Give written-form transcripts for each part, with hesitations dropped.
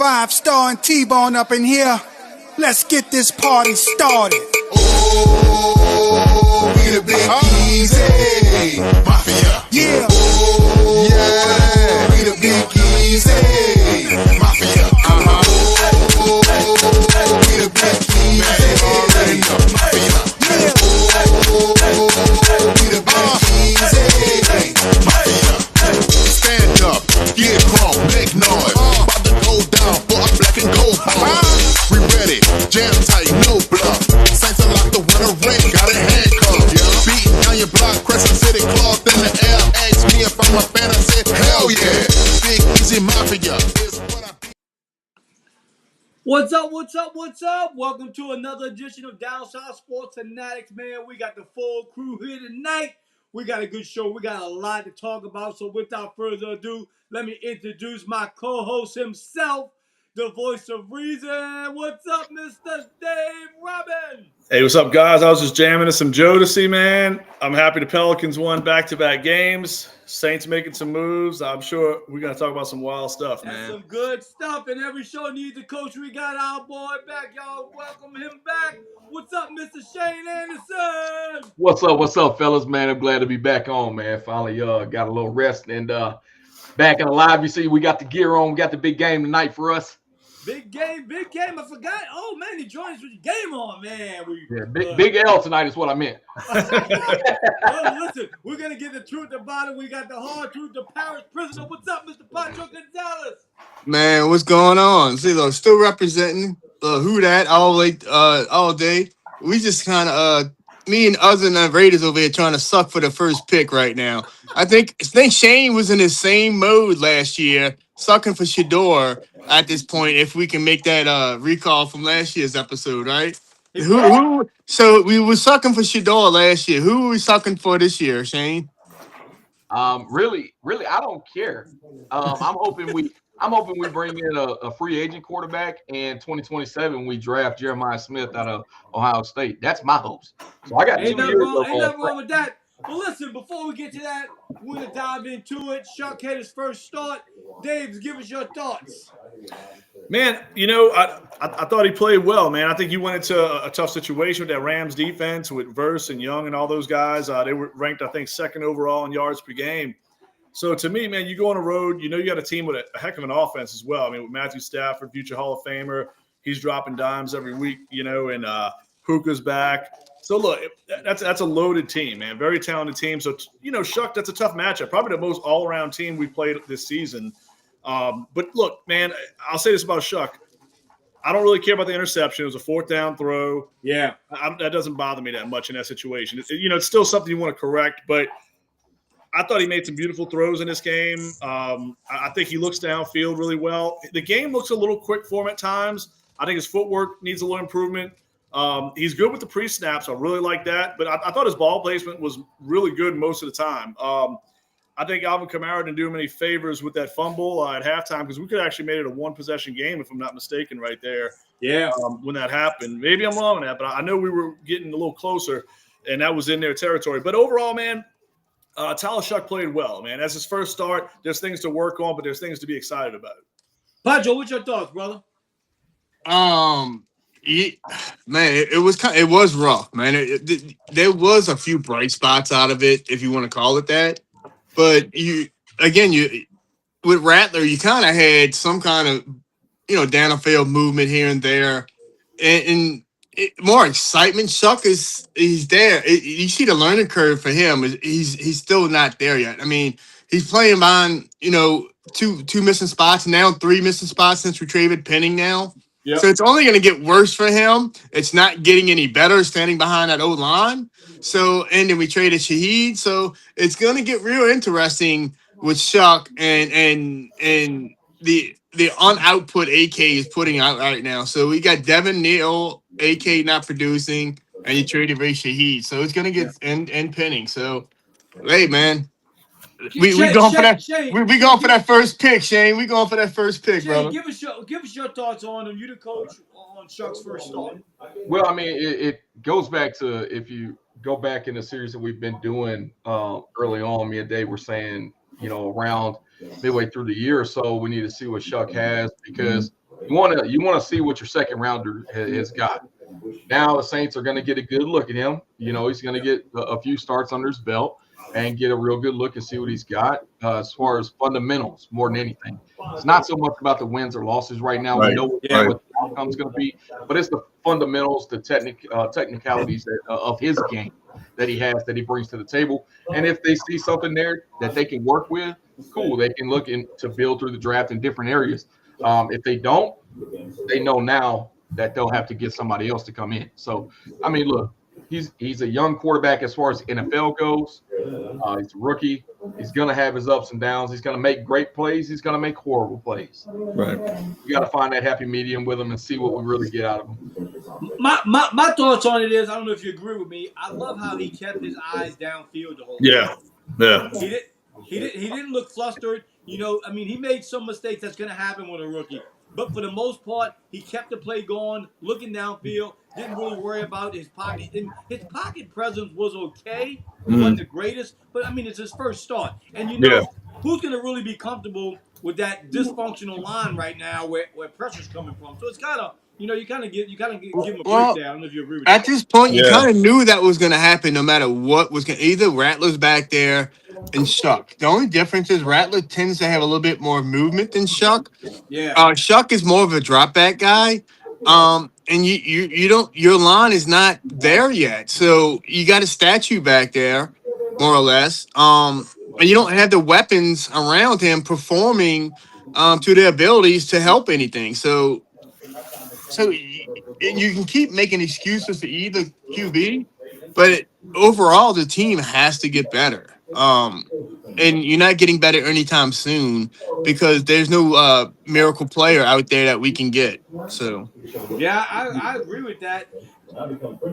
5-star and T-Bone up in here. Let's get this party started. Oh, we the big easy mafia. Yeah. Oh, yeah, we the big easy mafia. Oh, we the big easy mafia. Oh, we the big easy mafia. Stand up, get crunk, make noise. About to go down for a black and gold boys. We ready, jam tight, no bluff. Saints are locked the winter ring, got a handcuff. Beating down your block, Crescent City cloth in the air. Ask me if I'm a fan, I said hell yeah. Big Easy Mafia is what I be. What's up? Welcome to another edition of Down South Sports Fanatics, man. We got the full crew here tonight. We got a good show. We got a lot to talk about. So without further ado, let me introduce my co-host himself, the voice of reason. What's up, Mr. Dave Robin? Hey, what's up, guys? I was just jamming to some Jodeci, man. I'm happy the Pelicans won back-to-back games. Saints making some moves. I'm sure we're going to talk about some wild stuff, That's man. some good stuff. And every show needs a coach. We got our boy back. Y'all welcome him back. What's up, Mr. Shane Anderson? What's up, fellas, man? I'm glad to be back on, man. Finally got a little rest and back in the live. You see, we got the gear on. We got the big game tonight for us. Big game. I forgot. Oh, man, he joined us with the game on, man. Big L tonight is what I meant. Well, listen, we're going to get the truth about it. We got the hard truth, the Paris prisoner. What's up, Mr. Pancho Gonzalez? Man, what's going on? See, look, still representing who that all day. We just kind of me and other than the Raiders over here trying to suck for the first pick right now. I think Shane was in the same mode last year, sucking for Shador at this point. If we can make that recall from last year's episode, right? Who? So we were sucking for Shador last year. Who are we sucking for this year, Shane? Really, I don't care. I'm hoping we bring in a free agent quarterback, and 2027 we draft Jeremiah Smith out of Ohio State. That's my hopes. So I got Ain't 2 nothing years wrong with that. Well, listen, before we get to that, we're going to dive into it. Chuck had his first start. Dave, give us your thoughts. Man, you know, I thought he played well, man. I think he went into a tough situation with that Rams defense with Verse and Young and all those guys. They were ranked, I think, second overall in yards per game. So to me, man, you go on the road, you know you got a team with a heck of an offense as well. I mean, with Matthew Stafford, future Hall of Famer, he's dropping dimes every week, you know, and Puka's back. So, look, that's a loaded team, man, very talented team. So, you know, Shuck, that's a tough matchup, probably the most all-around team we've played this season. But, look, man, I'll say this about Shuck. I don't really care about the interception. It was a 4th down throw. Yeah. That doesn't bother me that much in that situation. It's still something you want to correct, but I thought he made some beautiful throws in this game. I think he looks downfield really well. The game looks a little quick for him at times. I think his footwork needs a little improvement. He's good with the pre-snaps. I really like that. But I thought his ball placement was really good most of the time. I think Alvin Kamara didn't do him any favors with that fumble at halftime because we could have actually made it a one-possession game, if I'm not mistaken, right there. Yeah. When that happened. Maybe I'm wrong on that, but I know we were getting a little closer, and that was in their territory. But overall, man, Tyler Shuck played well, man. As his first start, there's things to work on, but there's things to be excited about. Pancho, what's your thoughts, brother? It was rough, man. There was a few bright spots out of it, if you want to call it that. But with Rattler, you kind of had some kind of, down-the-field movement here and there, and more excitement. Shuck he's there. You see the learning curve for him. He's still not there yet. I mean, he's playing on two missing spots now, 3 missing spots since we traded Penning now. Yep. So it's only going to get worse for him. It's not getting any better standing behind that O-line. So, and then we traded Shaheed. So it's going to get real interesting with Shuck and the unoutput AK is putting out right now. So we got Devin Neal, AK not producing, and you traded Ray Shaheed. So it's going to get and Penning. So, hey, man. We going for that. We going for that first pick, Shane. We going for that first pick, brother. Give us your thoughts on him. You the coach on Shuck's first start. Well, I mean, it goes back to, if you go back in the series that we've been doing early on, me and Dave were saying, around midway through the year or so, we need to see what Shuck has, because You want to see what your second rounder has got. Now the Saints are going to get a good look at him. You know, he's going to get a few starts under his belt and get a real good look and see what he's got as far as fundamentals more than anything. It's not so much about the wins or losses right now. Right. We know what the outcome's going to be, but it's the fundamentals, the technicalities of his game that he has, that he brings to the table. And if they see something there that they can work with, cool. They can look to build through the draft in different areas. If they don't, they know now that they'll have to get somebody else to come in. So, I mean, look, he's a young quarterback as far as NFL goes. He's a rookie. He's going to have his ups and downs. He's going to make great plays. He's going to make horrible plays. Right. You got to find that happy medium with him and see what we really get out of him. My thoughts on it is, I don't know if you agree with me. I love how he kept his eyes downfield the whole time. Yeah. He didn't look flustered. You know, I mean, he made some mistakes. That's going to happen with a rookie. But for the most part, he kept the play going, looking downfield, didn't really worry about his pocket. And his pocket presence was okay. It wasn't the greatest. But, I mean, it's his first start. And, you know, who's going to really be comfortable with that dysfunctional line right now where pressure's coming from? So it's kind of, you know, you kind of give him a break there. I don't know if you agree with that. At this point, you kind of knew that was going to happen no matter what was going to – either Rattler's back there and Shuck. The only difference is Rattler tends to have a little bit more movement than Shuck. Yeah. Shuck is more of a drop back guy. And you don't – your line is not there yet. So you got a statue back there, more or less. And you don't have the weapons around him performing to their abilities to help anything. So you can keep making excuses for either QB, but overall the team has to get better. And you're not getting better anytime soon because there's no miracle player out there that we can get. So yeah, I agree with that.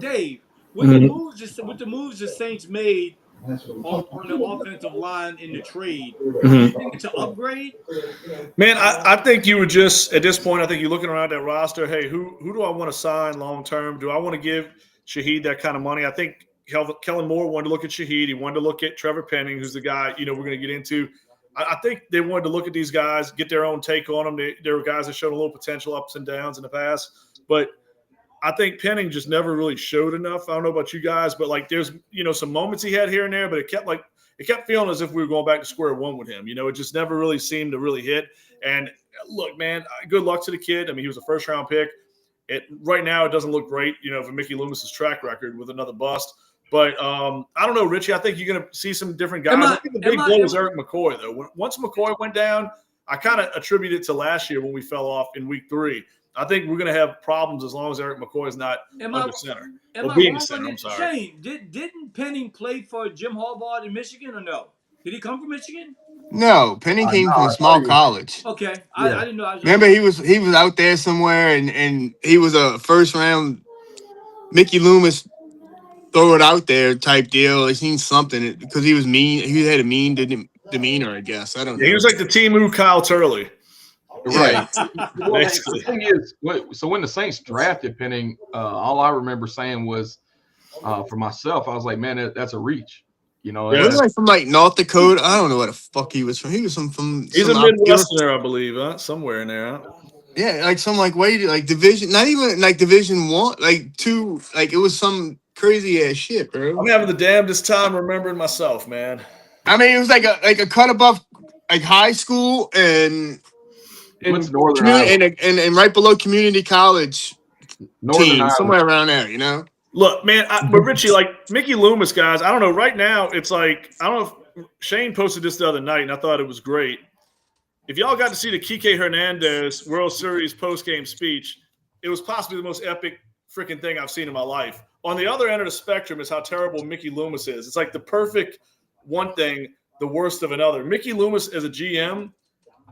Dave, with the moves the Saints made on the offensive line in the trade, do you think it's an upgrade? Man, I think you would just at this point. I think you're looking around that roster. Hey, who do I want to sign long term? Do I want to give Shaheed that kind of money? I think Kellen Moore wanted to look at Shaheed. He wanted to look at Trevor Penning, who's the guy we're going to get into. I think they wanted to look at these guys, get their own take on them. There were guys that showed a little potential ups and downs in the past, but I think Penning just never really showed enough. I don't know about you guys, but like there's some moments he had here and there, but it kept feeling as if we were going back to square one with him. It just never really seemed to really hit. And look, man, good luck to the kid. I mean, he was a first round pick. Right now it doesn't look great, for Mickey Loomis's track record with another bust. But I don't know, Richie. I think you're going to see some different guys. I think the big blow was Eric McCoy, though. Once McCoy went down, I kind of attribute it to last year when we fell off in week 3. I think we're going to have problems as long as Eric McCoy is not under center. Or being a center, I'm sorry. Shane, didn't Penning play for Jim Harbaugh in Michigan or no? Did he come from Michigan? No, Penning came from a small college. Okay. I didn't know. Remember, he was out there somewhere, and he was a first round Mickey Loomis throw it out there type deal. I seen something because he was mean. He had a mean demeanor, I guess. I don't know. He was like the Temu Kyle Turley. Right. The thing is, so when the Saints drafted Penning, all I remember saying was, for myself, I was like, man, that's a reach. He was like from like North Dakota. I don't know where the fuck he was from. He was from. He's a Midwesterner, I believe, somewhere in there. Huh? Yeah, like some like division, not even like Division 1, like 2. Like it was some crazy ass shit, bro. I'm having the damnedest time remembering myself, man. I mean, it was like a cut above like high school and Northern Iowa. and right below community college team, somewhere around there, Look, man, but Richie, like Mickey Loomis, guys, I don't know. Right now, it's like I don't know if Shane posted this the other night, and I thought it was great. If y'all got to see the Kike Hernandez World Series post-game speech, it was possibly the most epic freaking thing I've seen in my life. On the other end of the spectrum is how terrible Mickey Loomis is. It's like the perfect one thing, the worst of another. Mickey Loomis as a GM,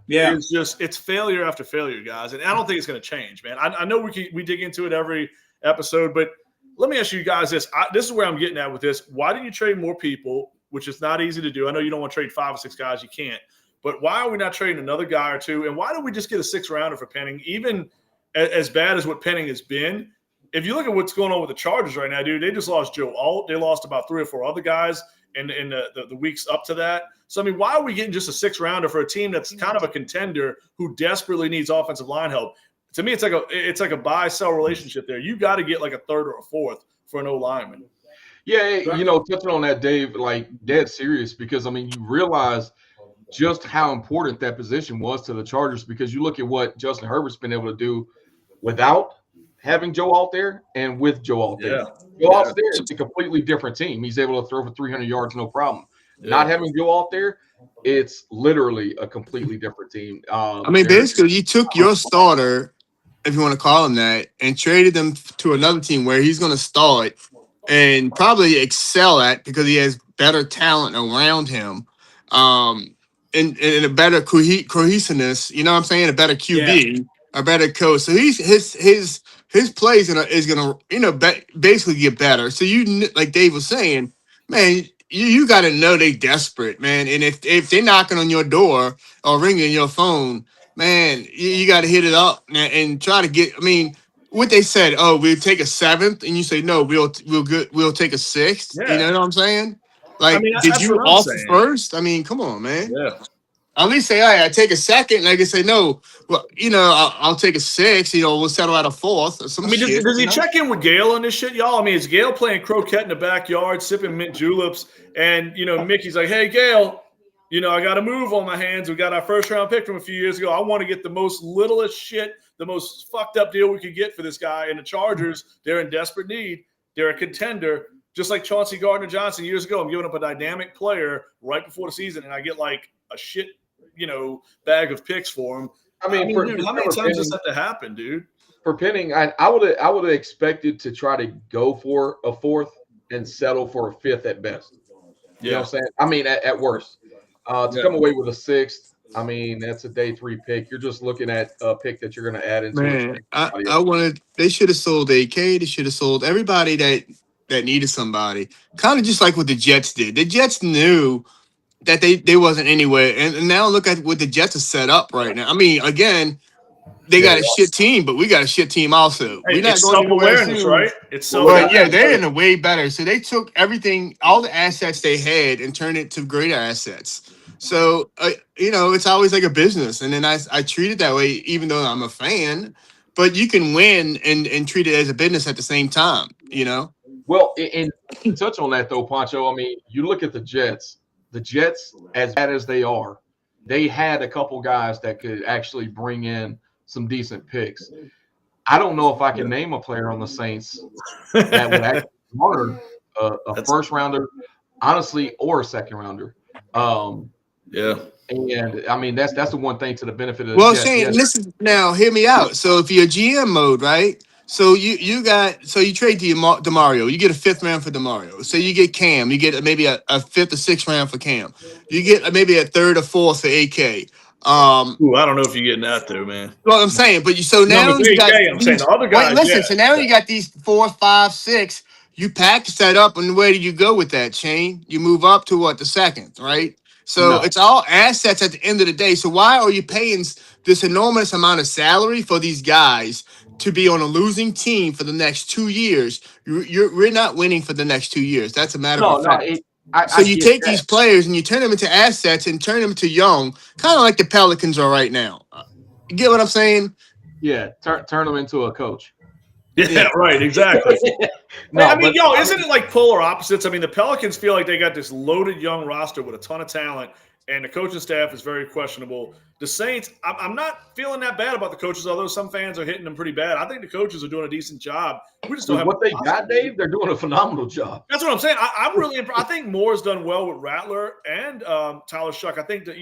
is just it's failure after failure, guys. And I don't think it's going to change, man. I know we dig into it every episode, but let me ask you guys this. This is where I'm getting at with this. Why did you trade more people, which is not easy to do? I know you don't want to trade 5 or 6 guys. You can't. But why are we not trading another guy or two? And why don't we just get a 6th-rounder for Penning, even as bad as what Penning has been? If you look at what's going on with the Chargers right now, dude, they just lost Joe Alt. They lost about 3 or 4 other guys in the weeks up to that. So, I mean, why are we getting just a 6th-rounder for a team that's kind of a contender who desperately needs offensive line help? to me, it's like a buy-sell relationship there. You got to get like a third or a fourth for an O-lineman. Yeah, touching on that, Dave, like dead serious, because I mean, you realize just how important that position was to the Chargers, because you look at what Justin Herbert's been able to do without having Joe out there and with Joe out there. Joe out there, it's a completely different team. He's able to throw for 300 yards, no problem. Yeah. Not having Joe out there, it's literally a completely different team. I mean, basically, you took your starter, if you want to call him that, and traded him to another team where he's going to start and probably excel at, because he has better talent around him, and a better cohesiveness. You know what I'm saying? A better QB, a better coach. So his plays is gonna basically get better. So like Dave was saying, man, you got to know they desperate, man. And if they're knocking on your door or ringing your phone, man, you got to hit it up and try to get. I mean, what they said, oh, we'll take a 7th, and you say no, we'll take a 6th. Yeah. You know what I'm saying? Like, I mean, did you offer first? I mean, come on, man. Yeah. At least say, all right, I take a 2nd, and I can say no. Well, I'll take a 6. We'll settle at a 4th. Or some I mean, shit, does he check in with Gale on this shit, y'all? I mean, is Gale playing croquet in the backyard, sipping mint juleps, and Mickey's like, hey, Gale, I got a move on my hands. We got our first-round pick from a few years ago. I want to get the most littlest shit, the most fucked up deal we could get for this guy. And the Chargers, they're in desperate need. They're a contender. Just like Chauncey Gardner-Johnson years ago, I'm giving up a dynamic player right before the season, and I get like a shit, bag of picks for him. I mean, dude, how many times does that have to happen, dude? For Penning, I would have expected to try to go for a 4th and settle for a 5th at best. You know what I'm saying? I mean, at worst. To come away with a 6th, I mean, that's a day 3 pick. You're just looking at a pick that you're going to add into. Man, I wanted. They should have sold AK. They should have sold everybody that needed somebody. Kind of just like what the Jets did. The Jets knew that they wasn't anywhere, and now look at what the Jets are set up right now. I mean, again, they got a shit team, but we got a shit team also. Hey, it's self-awareness, right? It's self-awareness. Yeah, they're in a way better. So they took everything, all the assets they had, and turned it to greater assets. So, it's always like a business. And then I treat it that way, even though I'm a fan. But you can win and treat it as a business at the same time, Well, and to touch on that, though, Pancho, I mean, you look at the Jets. The Jets, as bad as they are, they had a couple guys that could actually bring in some decent picks. I don't know if I can name a player on the Saints that would actually garner a first rounder, honestly, or a second rounder. And I mean, that's the one thing to the benefit of the Jets. Shane, listen now, hear me out. So if you're GM mode, right? So you trade DeMario, you get a 5th round for DeMario. So you get Cam, you get maybe a 5th or 6th round for Cam. You get maybe a 3rd or 4th for AK. I don't know if you're getting that though, man. Well, I'm saying, but now you got I'm saying the other guys. Listen, so now you got these 4, 5, 6. You package that up, and where do you go with that, Shane? You move up to what, the 2nd, right? So it's all assets at the end of the day. So why are you paying this enormous amount of salary for these guys to be on a losing team for the next 2 years? We're not winning for the next 2 years. That's a matter of fact. So you take these players and you turn them into assets and turn them into young, kind of like the Pelicans are right now. You get what I'm saying? Yeah, turn them into a coach. Yeah, right, exactly. Isn't it like polar opposites? I mean, the Pelicans feel like they got this loaded young roster with a ton of talent, and the coaching staff is very questionable. The Saints, I'm not feeling that bad about the coaches, although some fans are hitting them pretty bad. I think the coaches are doing a decent job. We just don't have what they got, Dave. They're doing a phenomenal job. That's what I'm saying. I'm really impressed. I think Moore's done well with Rattler and Tyler Shuck. I think that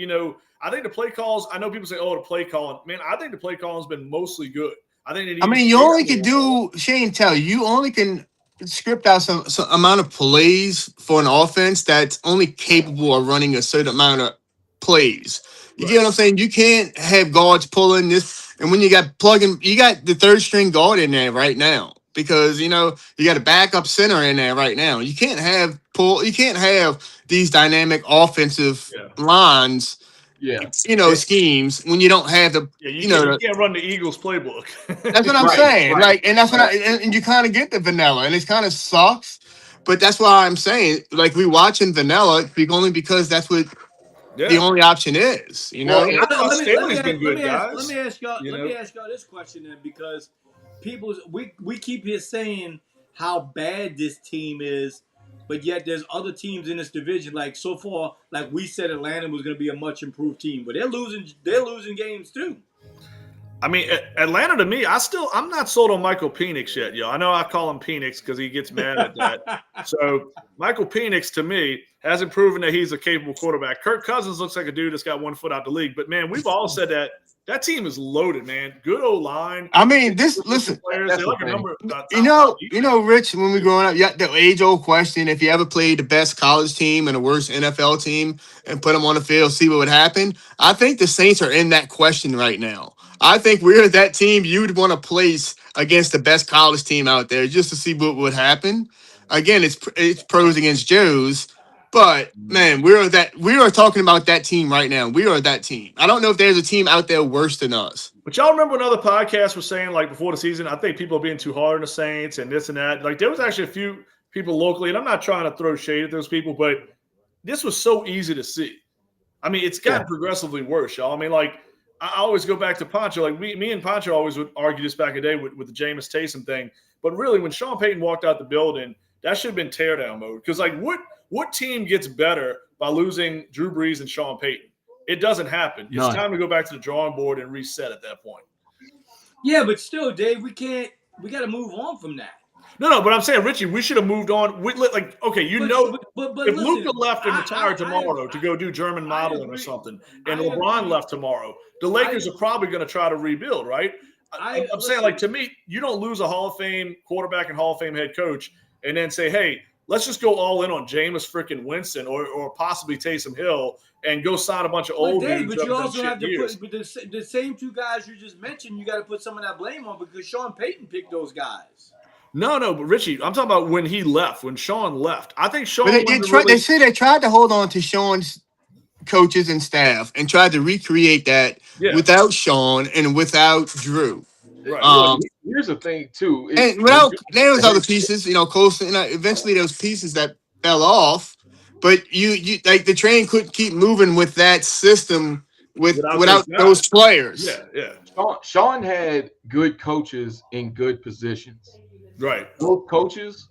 I think the play calls. I know people say, "Oh, the play calling." Man, I think the play calling has been mostly good. You only can do, Shane, you only can script out some amount of plays for an offense that's only capable of running a certain amount of plays. You get what I'm saying? You can't have guards pulling this, and when you got the 3rd string guard in there right now, because you got a backup center in there right now. You can't have these dynamic offensive lines. Schemes when you don't have the. Yeah, you can't run the Eagles playbook. That's what I'm saying. Right. And that's and you kind of get the vanilla, and it kind of sucks. But that's why I'm saying, like, we watching vanilla only because that's what the only option is. You know, Well, I thought Staley's been good, guys. Let me ask y'all. You Let know? me ask y'all this question then, because we keep here saying how bad this team is, but yet there's other teams in this division. Like so far, like we said, Atlanta was going to be a much improved team, but they're losing games too. I mean, Atlanta to me, I'm not sold on Michael Penix yet, yo. I know I call him Penix because he gets mad at that. So Michael Penix to me hasn't proven that he's a capable quarterback. Kirk Cousins looks like a dude that's got 1 foot out the league. But man, we've all said that team is loaded, man. Good O-line. I mean, listen. Players, they like a number. You know, Rich, when we growing up, the age-old question: if you ever played the best college team and the worst NFL team and put them on the field, see what would happen. I think the Saints are in that question right now. I think we're that team you'd want to place against the best college team out there just to see what would happen. Again, it's pros against Joes, but man, we are talking about that team right now. We are that team. I don't know if there's a team out there worse than us. But y'all remember when other podcasts were saying, like, before the season, I think people are being too hard on the Saints and this and that. Like, there was actually a few people locally, and I'm not trying to throw shade at those people, but this was so easy to see. I mean, it's gotten progressively worse, y'all. I mean, like, I always go back to Pancho. Like, me and Pancho always would argue this back in the day with the Jameis Taysom thing. But really, when Sean Payton walked out the building, that should have been teardown mode. Because, like, what team gets better by losing Drew Brees and Sean Payton? It doesn't happen. It's time to go back to the drawing board and reset at that point. Yeah, but still, Dave, we got to move on from that. No, but I'm saying, Richie, we should have moved on. But if listen, Luka left and retired tomorrow to go do German modeling or something, and LeBron left tomorrow, the Lakers are probably going to try to rebuild, right? I'm saying, like, to me, you don't lose a Hall of Fame quarterback and Hall of Fame head coach and then say, hey, let's just go all in on Jameis freaking Winston or possibly Taysom Hill and go sign a bunch of old dudes. But you also have to put the same two guys you just mentioned. You got to put some of that blame on because Sean Payton picked those guys. No, but Richie, I'm talking about when he left, when Sean left. I think Sean. They say they tried to hold on to Sean's coaches and staff and tried to recreate that without Sean and without Drew. Right. Here's the thing too, and without there was other pieces, Colson. Eventually, there was pieces that fell off, but you like the train couldn't keep moving with that system without those players. Yeah. Sean had good coaches in good positions. Right. Those coaches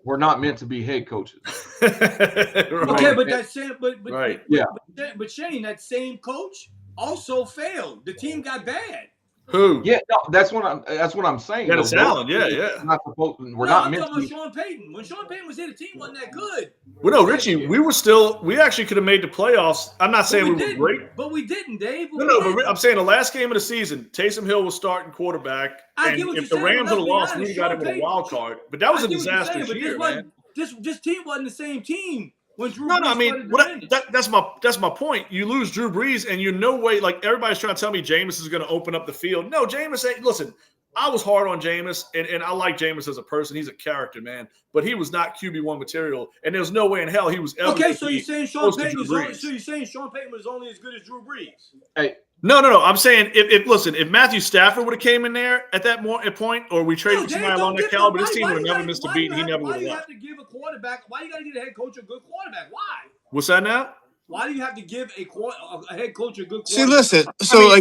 were not meant to be head coaches. Right. Okay, but that same, but Shane, that same coach also failed. The team got bad. Who? Yeah, no, that's what I'm saying. Dennis Allen, yeah. We're not meant to. I'm talking about Sean Payton. When Sean Payton was here, the team wasn't that good. Well, no, Richie, we actually could have made the playoffs. I'm not saying we were great. But we didn't, Dave. But I'm saying the last game of the season, Taysom Hill was starting quarterback. And if the Rams would have lost, we would have got him with a wild card. But that was a disastrous year, man. This team wasn't the same team. I mean, that's my point. You lose Drew Brees, and no way. Like, everybody's trying to tell me Jameis is going to open up the field. No, Jameis ain't. Listen, I was hard on Jameis, and I like Jameis as a person. He's a character, man. But he was not QB1 material, and there's no way in hell he was ever. Okay, so you're saying Sean Payton was only as good as Drew Brees? Hey. No. I'm saying if Matthew Stafford would have came in there at that point, or we traded for somebody along that caliber, this team would have never missed a beat. He never would have left. Why do you have to give a quarterback? Why you got to give a head coach a good quarterback? Why? What's that now? Why do you have to give a head coach a good quarterback? See, listen. So,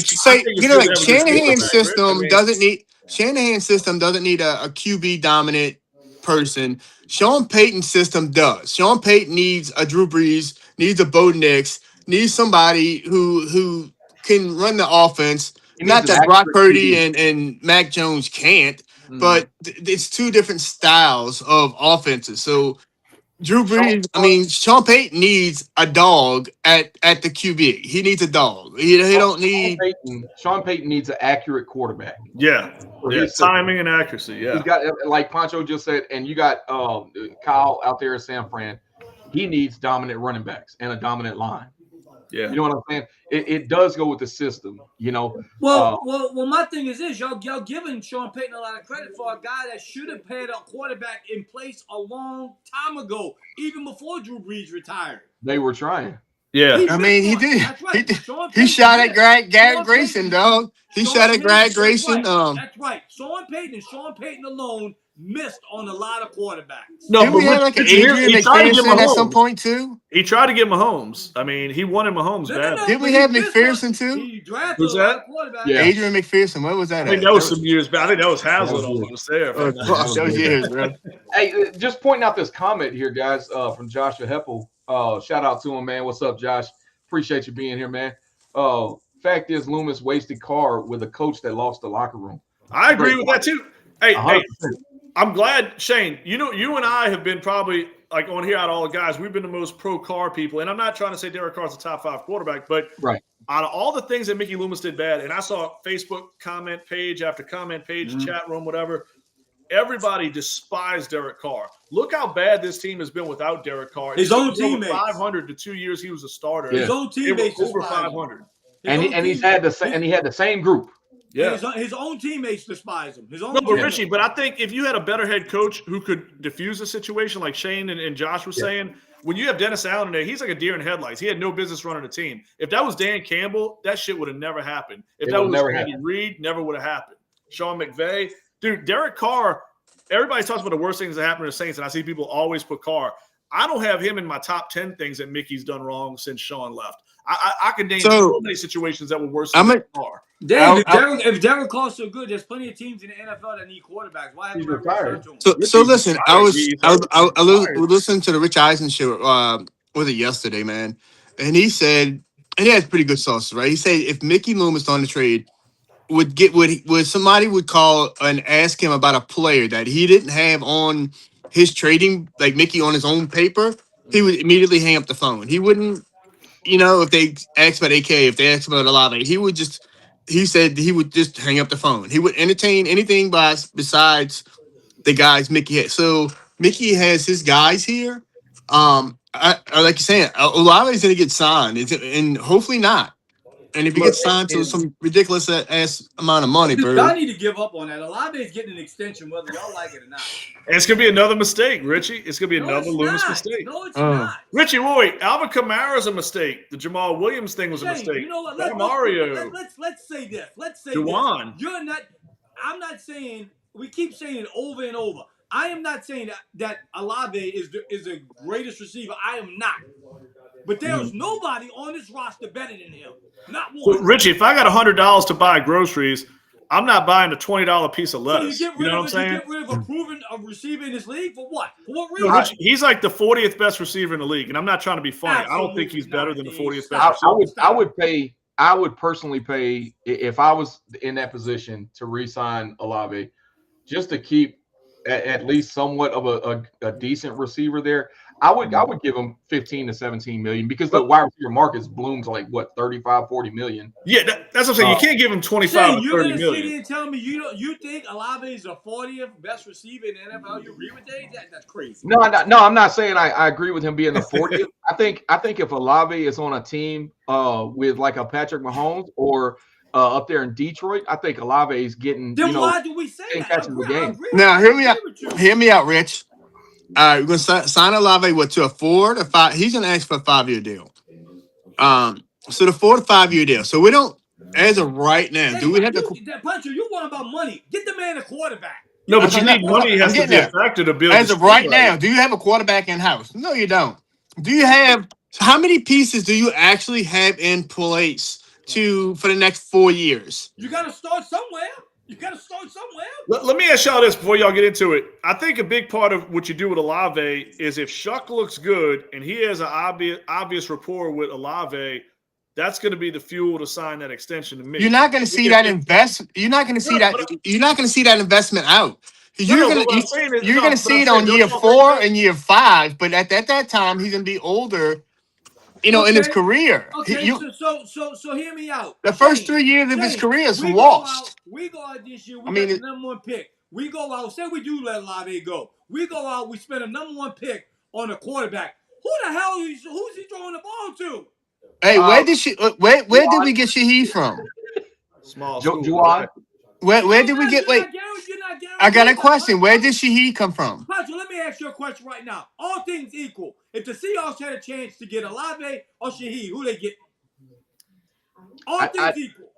Shanahan's system doesn't need a QB dominant person. Sean Payton's system does. Sean Payton needs a Drew Brees, needs a Bo Nix, needs somebody who can run the offense. Not that Brock Purdy and Mac Jones can't, but it's two different styles of offenses. So Drew Brees, Sean Payton needs a dog at the QB. He needs a dog. He don't need Sean Payton needs an accurate quarterback. Yeah. Timing and accuracy. Yeah. He's got, like Pancho just said, and you got Kyle out there in San Fran. He needs dominant running backs and a dominant line. Yeah, you know what I'm saying. It does go with the system, Well, my thing is this: y'all giving Sean Payton a lot of credit for a guy that should have had a quarterback in place a long time ago, even before Drew Brees retired. They were trying. Yeah, he did. That's right. He shot at Garrett Grayson, dog. He shot at Garrett Grayson. That's right. Sean Payton alone missed on a lot of quarterbacks. No, Didn't but we have like an Richie, Adrian he tried to get McPherson at some Mahomes. point too? He tried to get Mahomes. I mean, he wanted Mahomes bad. Didn't we but he have missed McPherson on- too? He drafted Who's a lot that? of quarterbacks. Yeah. Adrian McPherson. What was that? I think at? that was some years back. I think that was Hazlitt That was almost there. Oh, gosh, that was years, bro. Hey, just pointing out this comment here, guys, from Joshua Heppel. Shout out to him, man. What's up, Josh? Appreciate you being here, man. Fact is, Loomis wasted Carr with a coach that lost the locker room. I agree with that too. Hey, 100%. I'm glad, Shane. You and I have been probably like on here out of all the guys. We've been the most pro Carr people, and I'm not trying to say Derek Carr's a top 5 quarterback, but Right. out of all the things that Mickey Loomis did bad, and I saw Facebook comment page after comment page, chat room, whatever. Everybody despised Derek Carr. Look how bad this team has been without Derek Carr. His own teammates. 500 the 2 years he was a starter. Yeah. His own They were teammates over despise him. 500. And he had the same group. Yeah. His own teammates despise him. His own No, but teammates. Richie, but I think if you had a better head coach who could diffuse the situation, like Shane and Josh were saying, when you have Dennis Allen in there, he's like a deer in headlights. He had no business running a team. If that was Dan Campbell, that shit would have never happened. If It that would was never Andy happen. Reid, never would have happened. Sean McVay, dude, Derek Carr. Everybody talks about the worst things that happen to the Saints, and I see people always put Carr. I don't have him in my top 10 things that Mickey's done wrong since Sean left. I can name so many situations that were worse than Carr. Damn, if Derek Carr's so good, there's plenty of teams in the NFL that need quarterbacks. Why haven't He's we retired. reached out to him? So listen, I was retired. listening to the Rich Eisen show. Was it yesterday, man? And he said, and he has pretty good sources, right? He said if Mickey Loomis on the trade would somebody would call and ask him about a player that he didn't have on his trading, like Mickey on his own paper, he would immediately hang up the phone. He wouldn't, if they asked about AK, if they asked about Olave, he said he would just hang up the phone. He would entertain anything besides the guys Mickey had. So Mickey has his guys here. I like you're saying, Olave is going to get signed, and hopefully not. And if he gets signed to some ridiculous ass amount of money, bro. Y'all need to give up on that. Olave is getting an extension, whether y'all like it or not. And it's going to be another mistake, Richie. It's going to be No, another it's Loomis not. mistake. No, it's not. Richie, wait. Alvin Kamara's a mistake. The Jamal Williams thing was a Shane, mistake. you know what? Mario. Let's say this. Let's say Juwan. this. I'm not saying. We keep saying it over and over. I am not saying that Olave is the greatest receiver. I am not. But there's nobody on this roster better than him. Not one. So, Richie, if I got $100 to buy groceries, I'm not buying a $20 piece of lettuce. So you know what I'm saying? You get rid of a proven receiver in this league for what? For what No, reason? Richie, he's like the 40th best receiver in the league, and I'm not trying to be funny. I don't think he's better than the 40th best receiver. I would personally pay if I was in that position to re-sign Olave, just to keep at least somewhat of a decent receiver there. I would give him 15 to 17 million because the wide receiver market's bloomed to like what 35, 40 million. Yeah, that's what I'm saying. You can't give him 25 Shane, to you're 30 gonna million. sit here and tell me you think Olave is the 40th best receiver in the NFL? You agree with that? That's crazy. No, I'm not saying I agree with him being the 40th. I think if Olave is on a team with like a Patrick Mahomes or up there in Detroit, I think Olave is getting. Then why do we say that? catching the game. Now hear me out. Hear me out, Rich. All right, we're gonna sign Olave to a 4 to 5. He's gonna ask for a 5-year deal. So the 4 to 5 year deal. So we don't, as of right now, do we have to? Puncher, you want about money? Get the man a quarterback. No, but you need money has to be a factor to build. As of right now, do you have a quarterback in house? No, you don't. Do you have? How many pieces do you actually have in place for the next 4 years? You got to start somewhere. Let me ask y'all this before y'all get into it. I think a big part of what you do with Olave is if Shuck looks good and he has an obvious rapport with Olave, that's going to be the fuel to sign that extension to me. You're not going to see that investment. You're not going to see that. You're not going to see that investment out. You're going to see it on year 4 and year 5. But at that time, he's going to be older. In his career. Okay, so hear me out. The first 3 years of his career is lost. We go out this year. We got the number 1 pick. We go out. Say we do let Olave go. We go out. We spend a number 1 pick on a quarterback. Who the hell who's he throwing the ball to? Hey, where did we get Shaheed from? Small Juwan. Where did we get? Wait, I got a question. Where did Shaheed come from? Patrick, let me ask you a question right now. All things equal, if the Seahawks had a chance to get Olave or Shaheed, who they get? All things equal.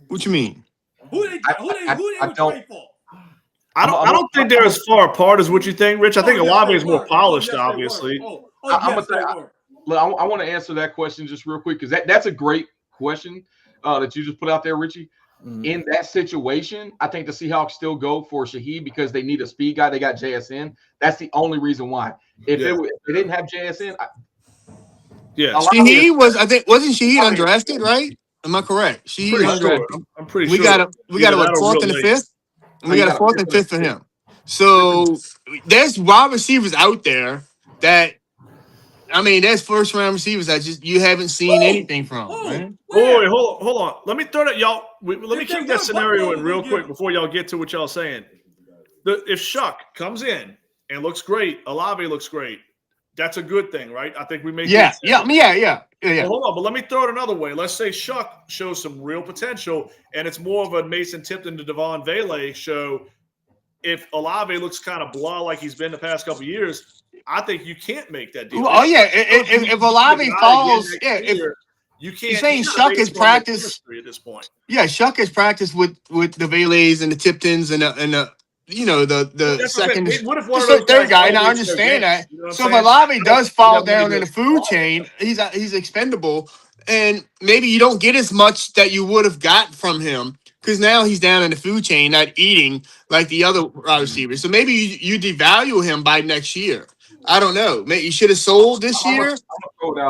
What you mean? Who they would trade for? I don't think they're as far apart as what you think, Rich. I think Olave is more polished, obviously. Look, I want to answer that question just real quick because that's a great question that you just put out there, Richie. Mm-hmm. In that situation, I think the Seahawks still go for Shaheed because they need a speed guy. They got JSN. That's the only reason why. If they didn't have JSN, Shaheed was. I think wasn't Shaheed undrafted, right? Am I correct? Shaheed undrafted. Sure. I'm pretty sure. We got a fourth and a fifth. And we got a fourth and fifth for him. So there's wide receivers out there that. I mean, there's first round receivers that just you haven't seen anything from. Right? Wait, hold on. Let me throw that y'all. Let me keep that scenario in real quick before y'all get to what y'all saying. If Shuck comes in and looks great, Olave looks great. That's a good thing, right? I think we make yeah. Well, hold on, but let me throw it another way. Let's say Shuck shows some real potential, and it's more of a Mason Tipton to Devon Vele show. If Olave looks kind of blah like he's been the past couple of years, I think you can't make that deal. Oh yeah, if Olave falls, if you can't. You're saying Shuck is practice at this point. Yeah, Shuck is practice with the Veles and the Tiptons and the second, what if one of those third guy. And I understand that. You know so if Olave does fall down in the food chain, he's expendable, and maybe you don't get as much that you would have got from him. Because now he's down in the food chain, not eating like the other wide receivers. So maybe you devalue him by next year. I don't know. Maybe you should have sold this year.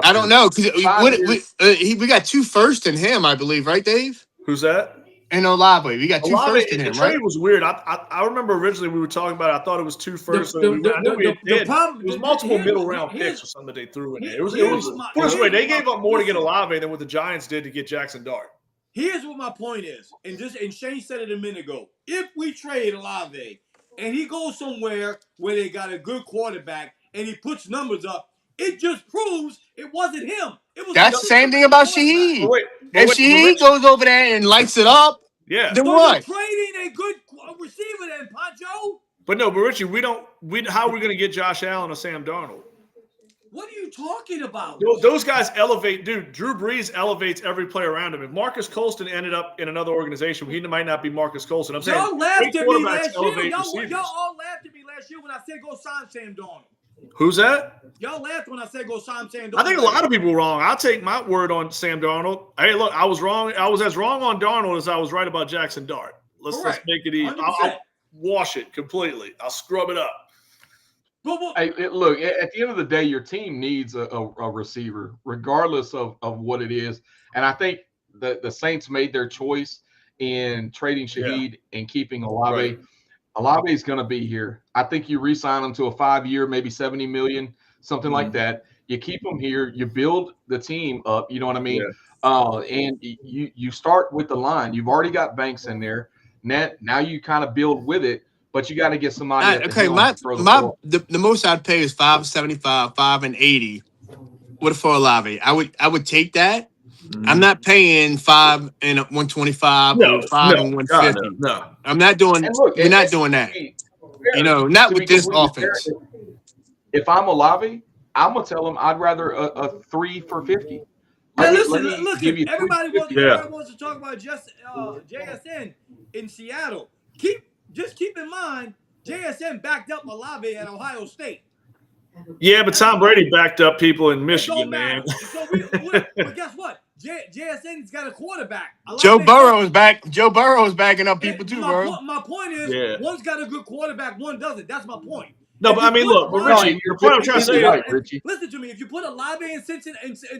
I don't know because we got 2 firsts in him, I believe, right, Dave? Who's that? And Olave. We got 2 firsts in him, the right? trade was weird. I remember originally we were talking about it. I thought it was 2 firsts. It was multiple middle round picks or something that they threw in there. It was put this way, they gave up more to get Olave than what the Giants did to get Jackson Dart. Here's what my point is, and Shane said it a minute ago. If we trade Olave and he goes somewhere where they got a good quarterback and he puts numbers up, it just proves it wasn't him. That's the same thing about Shaheed. If Shaheed goes over there and lights it up, then what? Trading a good receiver then, Pancho. But Richie, how are we going to get Josh Allen or Sam Darnold? What are you talking about? Those guys elevate, dude. Drew Brees elevates every player around him. If Marcus Colston ended up in another organization, he might not be Marcus Colston. I'm saying y'all laughed at me last year. Y'all all laughed at me last year when I said go sign Sam Darnold. Who's that? Y'all laughed when I said go sign Sam Darnold. I think a lot of people were wrong. I'll take my word on Sam Darnold. Hey, look, I was wrong. I was as wrong on Darnold as I was right about Jackson Dart. Let's make it easy. I'll wash it completely. I'll scrub it up. Hey, look, at the end of the day, your team needs a receiver, regardless of what it is. And I think the Saints made their choice in trading Shaheed and keeping Olave. Right. Olave is going to be here. I think you re-sign him to a 5-year, maybe $70 million, something like that. You keep him here. You build the team up. You know what I mean? Yeah. And you start with the line. You've already got Banks in there. Now you kind of build with it. But you got to get somebody. The most I'd pay is $575, $580. What for Olave? I would take that. I'm not paying $5 and $125 or $5 and $150. No, I'm not doing. We're not doing that. Not with this offense. If I'm Olave, I'm gonna tell him I'd rather a 3 for $50. Listen. Everybody wants to talk about JSN in Seattle. Just keep in mind, JSN backed up Olave at Ohio State. Yeah, but Tom Brady backed up people in Michigan, man. So but guess what? JSN's got a quarterback. Joe Burrow is back. Joe Burrow is backing up people too, bro. My point is, one's got a good quarterback, one doesn't. That's my point. No, but I mean, look, Richie, your point I'm trying to say, listen to me. If you put Olave in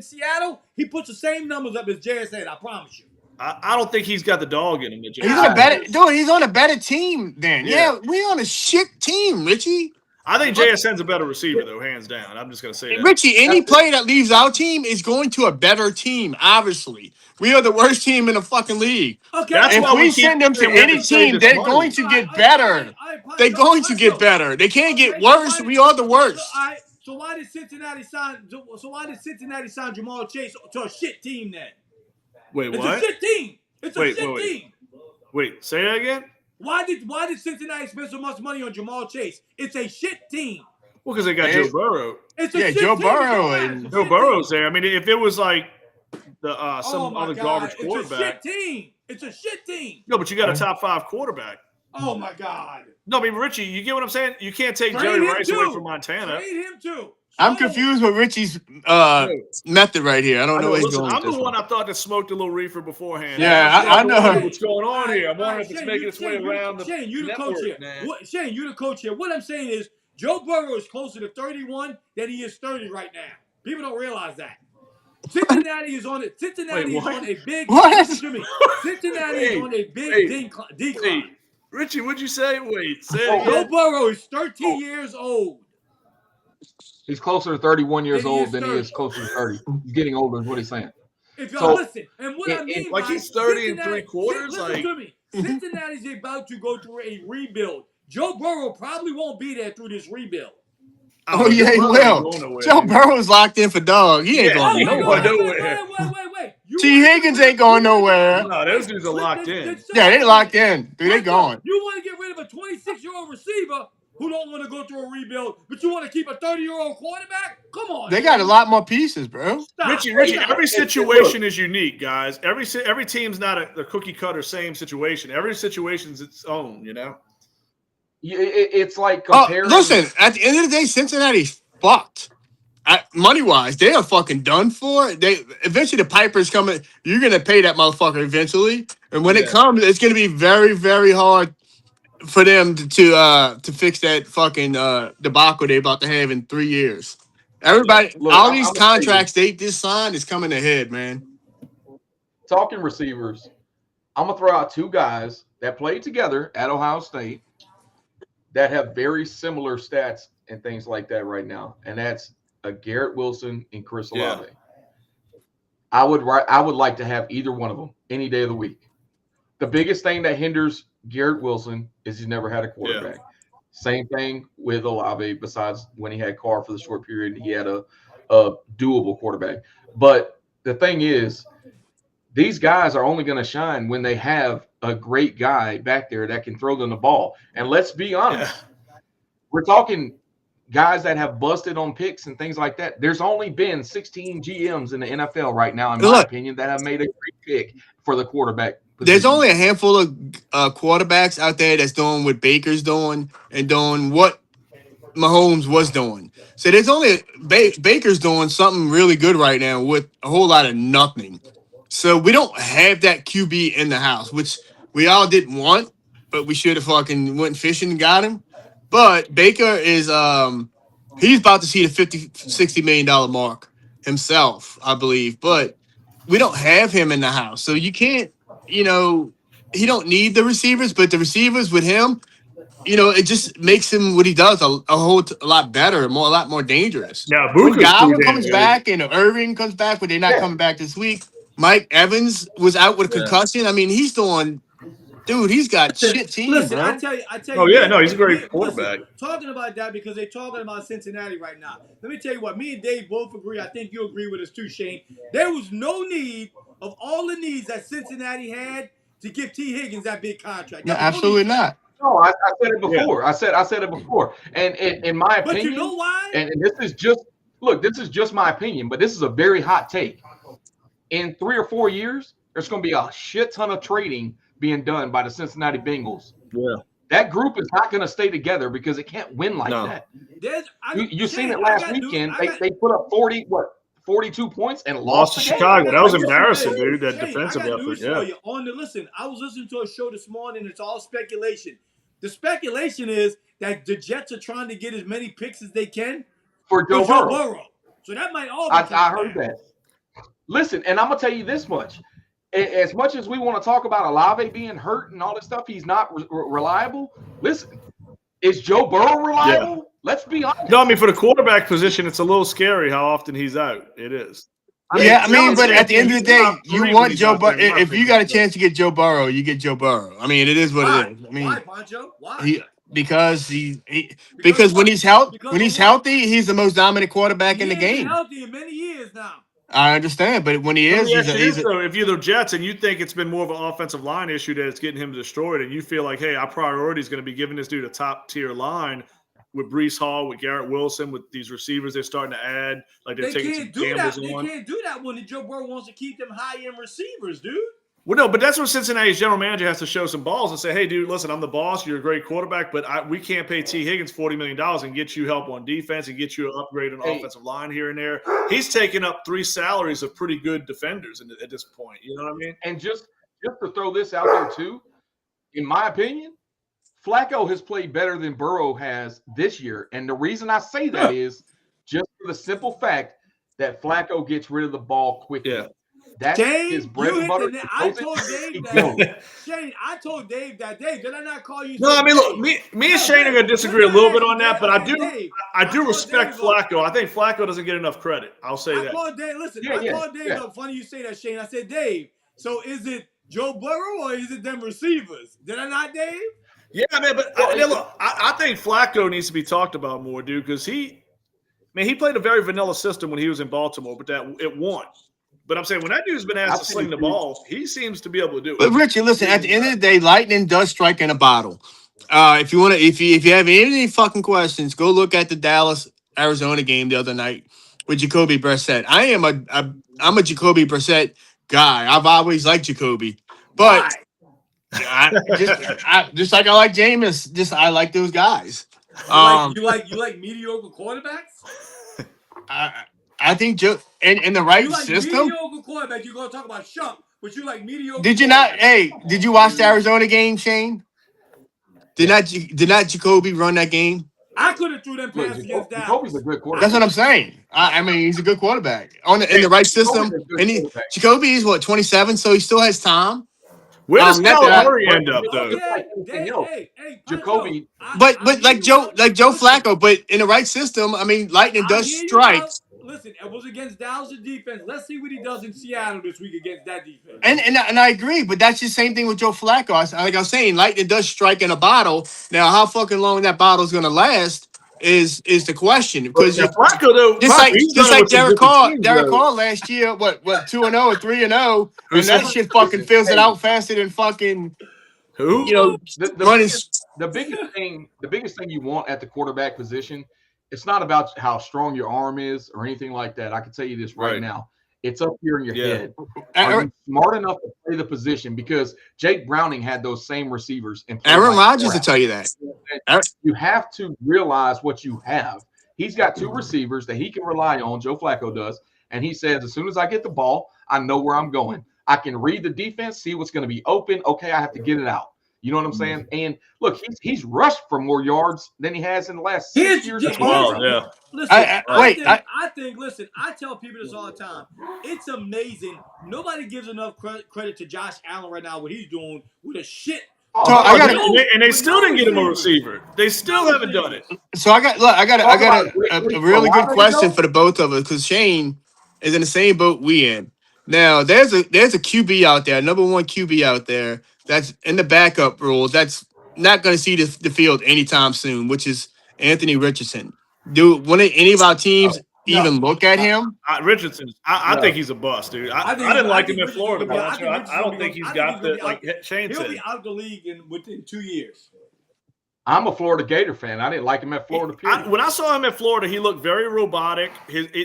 Seattle, he puts the same numbers up as JSN. I promise you. I don't think he's got the dog in him. He's on a better team then. Yeah, we on a shit team, Richie. I think JSN's a better receiver, though, hands down. I'm just going to say that. Richie, any player that leaves our team is going to a better team, obviously. We are the worst team in the fucking league. Okay. If we send them to any team, they're going to get better. They're going to get better. They can't get worse. We are the worst. So why did Cincinnati sign Jamal Chase to a shit team then? Wait, what? It's a shit team. It's a shit team. Wait, say that again? Why did Cincinnati spend so much money on Jamal Chase? It's a shit team. Well, because they got Joe Burrow. It's a shit Joe team. Burrow and Joe Burrow's there. I mean, if it was like some other garbage quarterback. It's a shit team. No, but you got a top 5 quarterback. Oh my God! No, I mean Richie, you get what I'm saying? You can't take Trade Jerry him Rice away too. from Montana. Trade him too. I'm So- confused with Richie's No. method right here. I don't know what he's Listen, doing. I'm with the this one I thought that smoked a little reefer beforehand. Yeah, I know. wondering what's going on here. I'm All wondering right, if it's Shane, making its way Shane, around the Shane, you the network, coach here. man. Shane, you the coach here. What I'm saying is Joe Burrow is closer to 31 than he is 30 right now. People don't realize that. Cincinnati is on it. Cincinnati is what? on a big. What? Listen to me. Cincinnati is on a big decline. Hey, Richie, what'd you say? Wait, say Oh, it Joe again. Burrow is 13 years old. He's closer to 31 years Than he is old than he 30. is closer to 30. He's getting older is what he's saying. If y'all So- listen, and what I mean like by he's 30 and Cincinnati- 3/4, Listen like- to me. Cincinnati's about to go through a rebuild. Joe Burrow probably won't be there through this rebuild. Oh yeah, he Joe Burrow ain't will. going nowhere, Joe man. Burrow's locked in for dog. He ain't Yeah. going Oh, nowhere. Wait. You T. wanna get Higgins rid ain't going you wanna nowhere. get- No, those dudes are locked in. Yeah, they locked in. Dude, they gone. You want to get rid of a 26-year-old receiver who don't want to go through a rebuild, but you want to keep a 30-year-old quarterback? Come on. They got a lot more pieces, bro. Stop. Richie, Stop. every situation is unique, guys. Every team's not a cookie cutter same situation. Every situation's its own, you know. It's like Oh, comparing. listen. At the end of the day, Cincinnati's fucked. Money wise, they are fucking done for. They eventually the Piper's coming. You're gonna pay that motherfucker eventually, and when it comes, it's gonna be very, very hard for them to fix that fucking debacle they about to have in 3 years. Everybody, Look, all I'm these gonna tell you. contracts they just signed is coming ahead, man. Talking receivers, I'm gonna throw out two guys that played together at Ohio State that have very similar stats and things like that right now, and that's Garrett Wilson and Chris Olave. I would like to have either one of them any day of the week. The biggest thing that hinders Garrett Wilson is he's never had a quarterback. Same thing with Olave, besides when he had Carr for the short period, he had a doable quarterback. But the thing is, these guys are only going to shine when they have a great guy back there that can throw them the ball. And let's be honest, we're talking guys that have busted on picks and things like that. There's only been 16 GMs in the NFL right now, in my opinion, that have made a great pick for the quarterback position. There's only a handful of quarterbacks out there that's doing what Baker's doing and doing what Mahomes was doing. So there's only Baker's doing something really good right now with a whole lot of nothing. So we don't have that QB in the house, which we all didn't want, but we should have fucking went fishing and got him. But Baker is he's about to see the $50-60 million mark himself, I believe. But we don't have him in the house. So you can't, he don't need the receivers, but the receivers with him, it just makes him what he does a whole lot better and a lot more dangerous. Yeah, When Booker's Godwin too comes damn back and Irving comes back, but they're not coming back this week. Mike Evans was out with a concussion. I mean, he's doing, dude, he's got shit team, Listen, bro. I tell you. Oh, me- yeah, no, he's a great listen, quarterback. Talking about that because they're talking about Cincinnati right now. Let me tell you what, me and Dave both agree. I think you agree with us too, Shane. There was no need of all the needs that Cincinnati had to give T. Higgins that big contract. No, There was absolutely need. not. No, I said it before. I said it before. And in my But opinion, you know why? and this is just my opinion, but this is a very hot take. In 3 or 4 years, there's going to be a shit ton of trading being done by the Cincinnati Bengals. Yeah. That group is not going to stay together because it can't win like that. You seen it last weekend. They put up 42 points and Lost to the game. Chicago. That was Listen, embarrassing, hey, dude. That Shane, defensive I got effort. news Yeah. for you. Listen, I was listening to a show this morning. It's all speculation. The speculation is that the Jets are trying to get as many picks as they can For Joe Burrow. So that might all be I heard that. Listen, and I'm going to tell you this much. As much as we want to talk about Olave being hurt and all this stuff, he's not reliable. Listen, is Joe Burrow reliable? Yeah. Let's be honest. No, I mean, for the quarterback position, it's a little scary how often he's out. It is. But at the end of the day, you want Joe Burrow. If you got a chance to get Joe Burrow, you get Joe Burrow. I mean, it is what it is. I mean, why, Pancho? Why? Because when he's healthy, he's the most dominant quarterback in the He ain't been game. healthy in many years now. I understand, but when he is, So if you're the Jets and you think it's been more of an offensive line issue that it's getting him destroyed, and you feel like, hey, our priority is going to be giving this dude a top tier line with Breece Hall, with Garrett Wilson, with these receivers they're starting to add, like they're taking some gambles on. They can't do that when Joe Burrow wants to keep them high end receivers, dude. Well, no, but that's what Cincinnati's general manager has to show some balls and say, hey, dude, listen, I'm the boss. You're a great quarterback, but we can't pay T. Higgins $40 million and get you help on defense and get you an upgrade on offensive line here and there. He's taken up 3 salaries of pretty good defenders at this point. You know what I mean? And just to throw this out there too, in my opinion, Flacco has played better than Burrow has this year. And the reason I say that is just for the simple fact that Flacco gets rid of the ball quickly. Yeah. That's his bread and butter. I told Dave that. Shane, I told Dave that. Dave, did I not call you? No, I mean, look, me and Shane are going to disagree a little bit on that, but I do respect Flacco. I think Flacco doesn't get enough credit. I'll say that. I called Dave. Listen, I called Dave. Though, funny you say that, Shane. I said, Dave, so is it Joe Burrow or is it them receivers? Did I not, Dave? Yeah, man, but I think Flacco needs to be talked about more, dude, because he played a very vanilla system when he was in Baltimore, but it won. But I'm saying when that dude's been asked to sling the ball, he seems to be able to do it. But Richard, listen, at the end of the day, lightning does strike in a bottle. If you have any fucking questions, go look at the Dallas-Arizona game the other night with Jacoby Brissett. I'm a Jacoby Brissett guy. I've always liked Jacoby. But just like I like Jameis, I like those guys. You like mediocre quarterbacks? I think Joe in the right you like system. Mediocre quarterback. You're gonna talk about Shump, but you like mediocre. Did you not? Hey, did you watch the Arizona game, Shane? Did not Jacoby run that game? I could have threw them passes against Dallas. Jacoby's a good quarterback. That's what I'm saying. I mean, he's a good quarterback in the right system. And Jacoby is 27, so he still has time. Where does Kyler Murray end up, though? Jacoby, but like Joe Flacco, but in the right system, I mean, lightning does strike. Listen, it was against Dallas' defense. Let's see what he does in Seattle this week against that defense. And I agree, but that's the same thing with Joe Flacco. Like I was saying, lightning does strike in a bottle. Now, how fucking long that bottle is going to last is the question. Because Flacco, though, just like Derek Carr last year, what 2-0 or 3-0, and that shit fucking fills it out faster than fucking who? You know, the biggest thing you want at the quarterback position. It's not about how strong your arm is or anything like that. I can tell you this right now. It's up here in your head. Are you smart enough to play the position? Because Jake Browning had those same receivers. And Aaron Rodgers will tell you that. You have to realize what you have. He's got 2 receivers that he can rely on. Joe Flacco does. And he says, as soon as I get the ball, I know where I'm going. I can read the defense, see what's going to be open. Okay, I have to get it out. You know what I'm saying? And look, he's rushed for more yards than he has in the last 6 years. Listen, listen, I tell people this all the time. It's amazing. Nobody gives enough credit to Josh Allen right now, what he's doing with a shit. And they still didn't get him a receiver. They still haven't done it. So I got a really good question for the both of us, because Shane is in the same boat we in. Now, there's a QB out there, number 1 QB out there, that's in the backup rules, that's not going to see the field anytime soon, which is Anthony Richardson. When any of our teams even look at him? Richardson, I think he's a bust, dude. I didn't like him in Florida, but I don't think he's got the, like Shane said. He'll be out of the league within 2 years. I'm a Florida Gator fan. I didn't like him at Florida. When I saw him at Florida, he looked very robotic.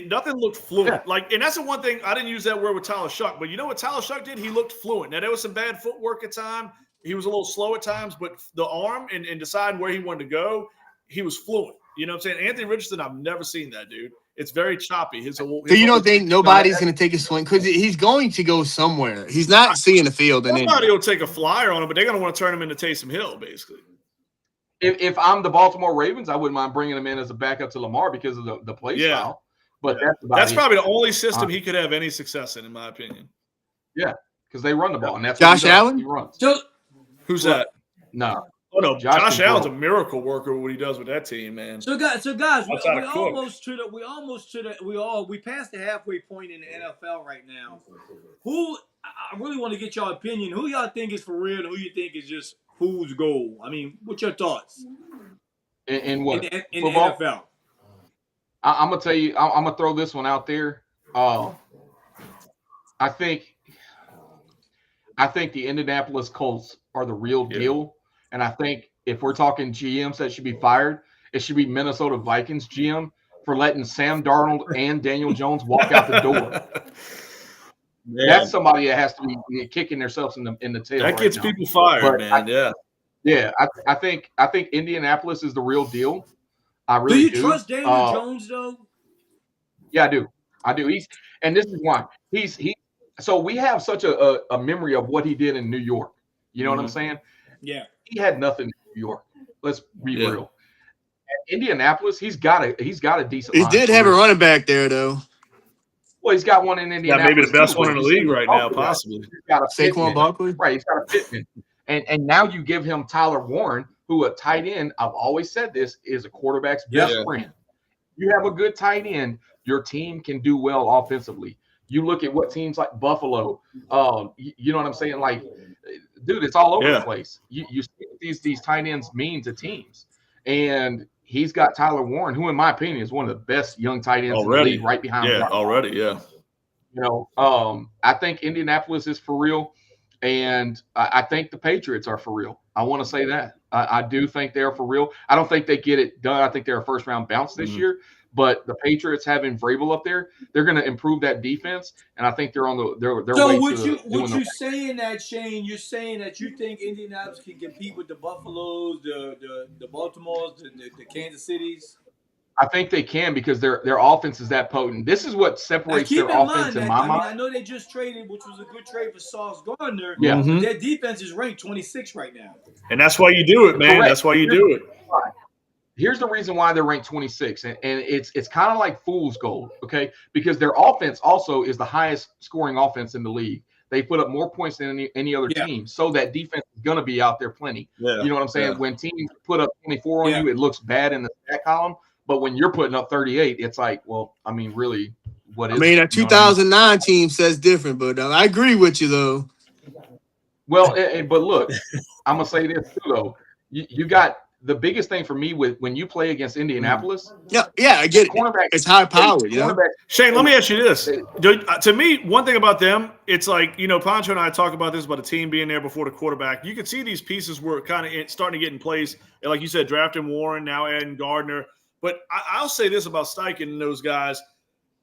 Nothing looked fluent. Yeah. And that's the one thing, I didn't use that word with Tyler Shuck, but you know what Tyler Shuck did? He looked fluent. Now, there was some bad footwork at times. He was a little slow at times, but the arm and deciding where he wanted to go, he was fluent. You know what I'm saying? Anthony Richardson, I've never seen that, dude. It's very choppy. So you don't think nobody's going to take a swing? Because he's going to go somewhere. He's not seeing the field. Somebody will take a flyer on him, but they're going to want to turn him into Taysom Hill, basically. If I'm the Baltimore Ravens, I wouldn't mind bringing him in as a backup to Lamar because of the play style. But that's probably the only system he could have any success in my opinion. Yeah, because they run the ball, and that's Josh Allen. He runs. Who's that? No. Oh no, Josh Allen's a miracle worker with what he does with that team, man. So guys, we passed the halfway point in the NFL right now. I really want to get y'all opinion. Who y'all think is for real, and who you think is just fool's gold? I mean, what's your thoughts? In what? In the NFL. I'm gonna tell you. I'm gonna throw this one out there. I think the Indianapolis Colts are the real deal. And I think if we're talking GMs that should be fired, it should be Minnesota Vikings GM for letting Sam Darnold and Daniel Jones walk out the door. That's somebody that has to be kicking themselves in the tail. That right gets now. people fired, But man. I think Indianapolis is the real deal. I Do really you do. trust Daniel Jones though? Yeah, I do. And this is why so we have such a memory of what he did in New York. You know what I'm saying? Yeah. He had nothing in New York. Let's be real. At Indianapolis, he's got a decent He line. did have a running back there, though. Well, he's got one in Indianapolis. Yeah, maybe the best too, one in the league right now, possibly. He's got a Saquon Barkley. Right, he's got a Pittman. And now you give him Tyler Warren, who a tight end, I've always said this, is a quarterback's best friend. You have a good tight end, your team can do well offensively. You look at what teams like Buffalo, you know what I'm saying? Like, dude, it's all over the place. You see what these tight ends mean to teams. And he's got Tyler Warren, who, in my opinion, is one of the best young tight ends in the league, right behind him. You know, I think Indianapolis is for real. And I think the Patriots are for real. I want to say that. I do think they're for real. I don't think they get it done. I think they're a first-round bounce this year. But the Patriots having Vrabel up there, they're going to improve that defense, and I think they're on their way to what you saying that, Shane? You're saying that you think Indianapolis can compete with the Buffaloes, the Baltimores, the Kansas Cities? I think they can because their offense is that potent. This is what separates their offense in my mind. I know they just traded, which was a good trade for Sauce Gardner. Yeah. But their defense is ranked 26 right now. And that's why you do it, man. Correct. That's why you do it. Here's the reason why they're ranked 26, and it's kind of like fool's gold, okay? Because their offense also is the highest scoring offense in the league. They put up more points than any other team, so that defense is going to be out there plenty. Yeah. You know what I'm saying? When teams put up 24 on you, it looks bad in the stat column, but when you're putting up 38, it's like, well, I mean, really, what is? I mean, a 2009 team says different, but I agree with you though. Well, but look, I'm gonna say this too, though. You got. The biggest thing for me when you play against Indianapolis, yeah, I get it. It's high power, you know. Shane, let me ask you this: to me, one thing about them, it's like Pancho and I talk about this about a team being there before the quarterback. You can see these pieces were kind of starting to get in place, and like you said, drafting Warren, now adding Gardner. But I'll say this about Steichen and those guys: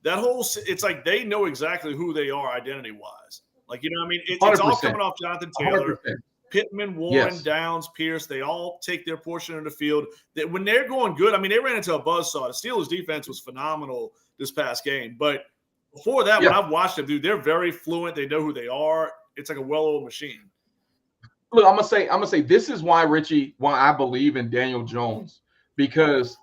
it's like they know exactly who they are identity-wise. Like I mean, it's all coming off Jonathan Taylor. 100%. Pittman, Warren, Downs, Pierce, they all take their portion of the field. When they're going good, I mean, they ran into a buzzsaw. The Steelers' defense was phenomenal this past game. But before that, when I've watched them, dude, they're very fluent. They know who they are. It's like a well-oiled machine. Look, I'm gonna say this is why, Richie, why I believe in Daniel Jones. Because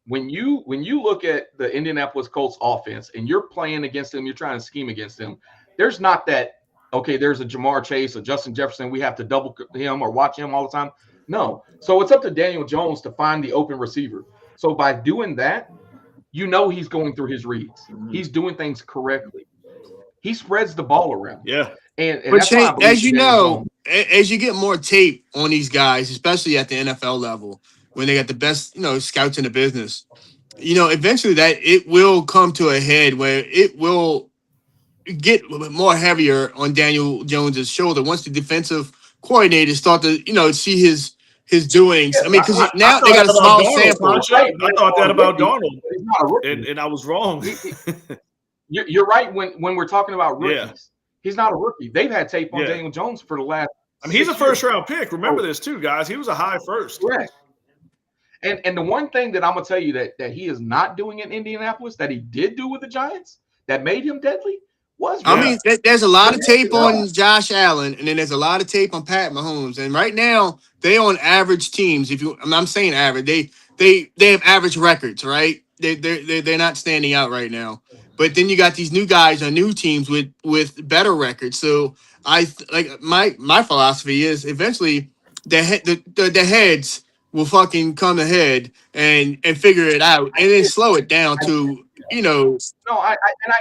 when you look at the Indianapolis Colts offense and you're playing against them, you're trying to scheme against them, there's not that, okay, there's a Jamar Chase or Justin Jefferson, we have to double him or watch him all the time. No. So it's up to Daniel Jones to find the open receiver. So by doing that, he's going through his reads. He's doing things correctly. He spreads the ball around. Yeah. And but Shane, as you know, as you get more tape on these guys, especially at the NFL level, when they got the best, scouts in the business, eventually that it will come to a head where it will get a little bit more heavier on Daniel Jones's shoulder once the defensive coordinators start to, see his doings. I mean, because now they got a small sample. I thought that about Darnold, and I was wrong. You're right when we're talking about rookies. Yeah. He's not a rookie. They've had tape on Daniel Jones for the last. I mean, he's a first-round pick. Remember this too, guys. He was a high first. Correct. And the one thing that I'm gonna tell you that he is not doing in Indianapolis that he did do with the Giants that made him deadly. I mean, there's a lot of tape on Josh Allen, and then there's a lot of tape on Pat Mahomes. And right now, they're on average teams. I'm saying average, they have average records, right? They're not standing out right now. But then you got these new guys on new teams with better records. So my philosophy is eventually the heads will fucking come ahead and figure it out, and then slow it down to. No, I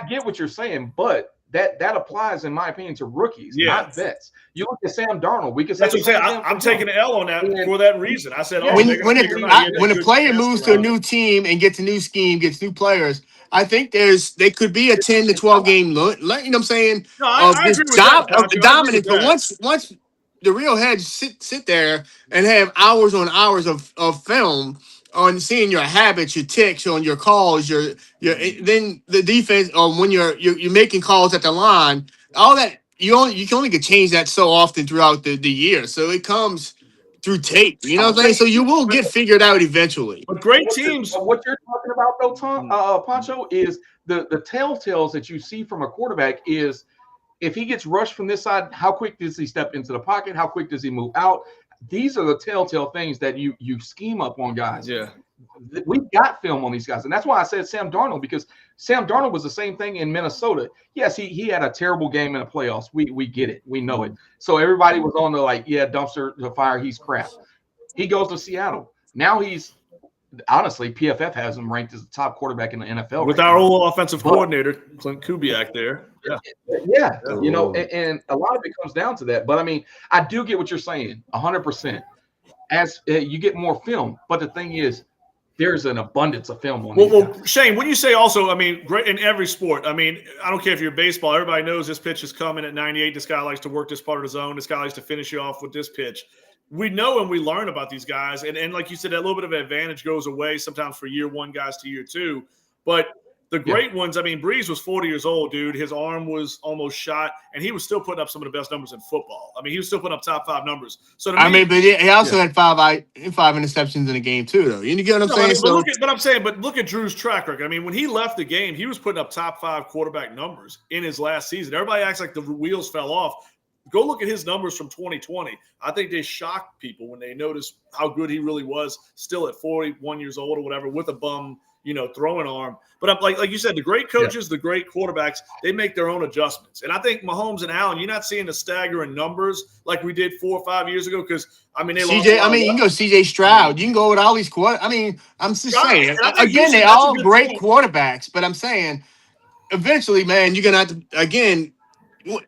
get what you're saying, but that applies, in my opinion, to rookies, not vets. You look at Sam Darnold. That's what I'm saying. I'm taking the L on that for that reason. I said, when a player moves to a new team and gets a new scheme, gets new players, I think they could be a 10 to 12 game. You know what I'm saying? No, I agree with that, of the dominance, but once the real heads sit there and have hours on hours of film on seeing your habits, your ticks, on your calls, your then the defense, or when you're making calls at the line, all that you can only get change that so often throughout the year. So it comes through tape. You know what I'm saying? So you will get figured out eventually. But great teams. What you're talking about, though, Tom, Pancho, is the telltales that you see from a quarterback is if he gets rushed from this side, how quick does he step into the pocket? How quick does he move out? These are the telltale things that you scheme up on guys. Yeah. We've got film on these guys. And that's why I said Sam Darnold, because Sam Darnold was the same thing in Minnesota. Yes, he had a terrible game in the playoffs. We get it. We know it. So everybody was on the dumpster the fire. He's crap. He goes to Seattle. Now he's honestly, PFF has him ranked as the top quarterback in the NFL. With our old offensive coordinator, Clint Kubiak there. Yeah. And a lot of it comes down to that. But, I mean, I do get what you're saying, 100%. As you get more film. But the thing is, there's an abundance of film on these guys. Shane, when you say also, I mean, great in every sport, I mean, I don't care if you're baseball, everybody knows this pitch is coming at 98. This guy likes to work this part of the zone. This guy likes to finish you off with this pitch. We know and we learn about these guys. And like you said, that little bit of advantage goes away sometimes for year one guys to year two. But the great ones, I mean, Breeze was 40 years old, dude. His arm was almost shot, and he was still putting up some of the best numbers in football. I mean, he was still putting up top 5 numbers. So but he also had five interceptions in the game too, though. You get what I'm saying? But look at Drew's track record. I mean, when he left the game, he was putting up top 5 quarterback numbers in his last season. Everybody acts like the wheels fell off. Go look at his numbers from 2020. I think they shocked people when they noticed how good he really was, still at 41 years old or whatever, with a bum, throwing arm. But I'm like you said, the great coaches, the great quarterbacks, they make their own adjustments. And I think Mahomes and Allen, you're not seeing the staggering numbers like we did 4 or 5 years ago. Because I mean, you can go CJ Stroud. You can go with all these quarterbacks. I mean, I'm just saying. Again, they're all great quarterbacks. But I'm saying, eventually, man, you're gonna have to again.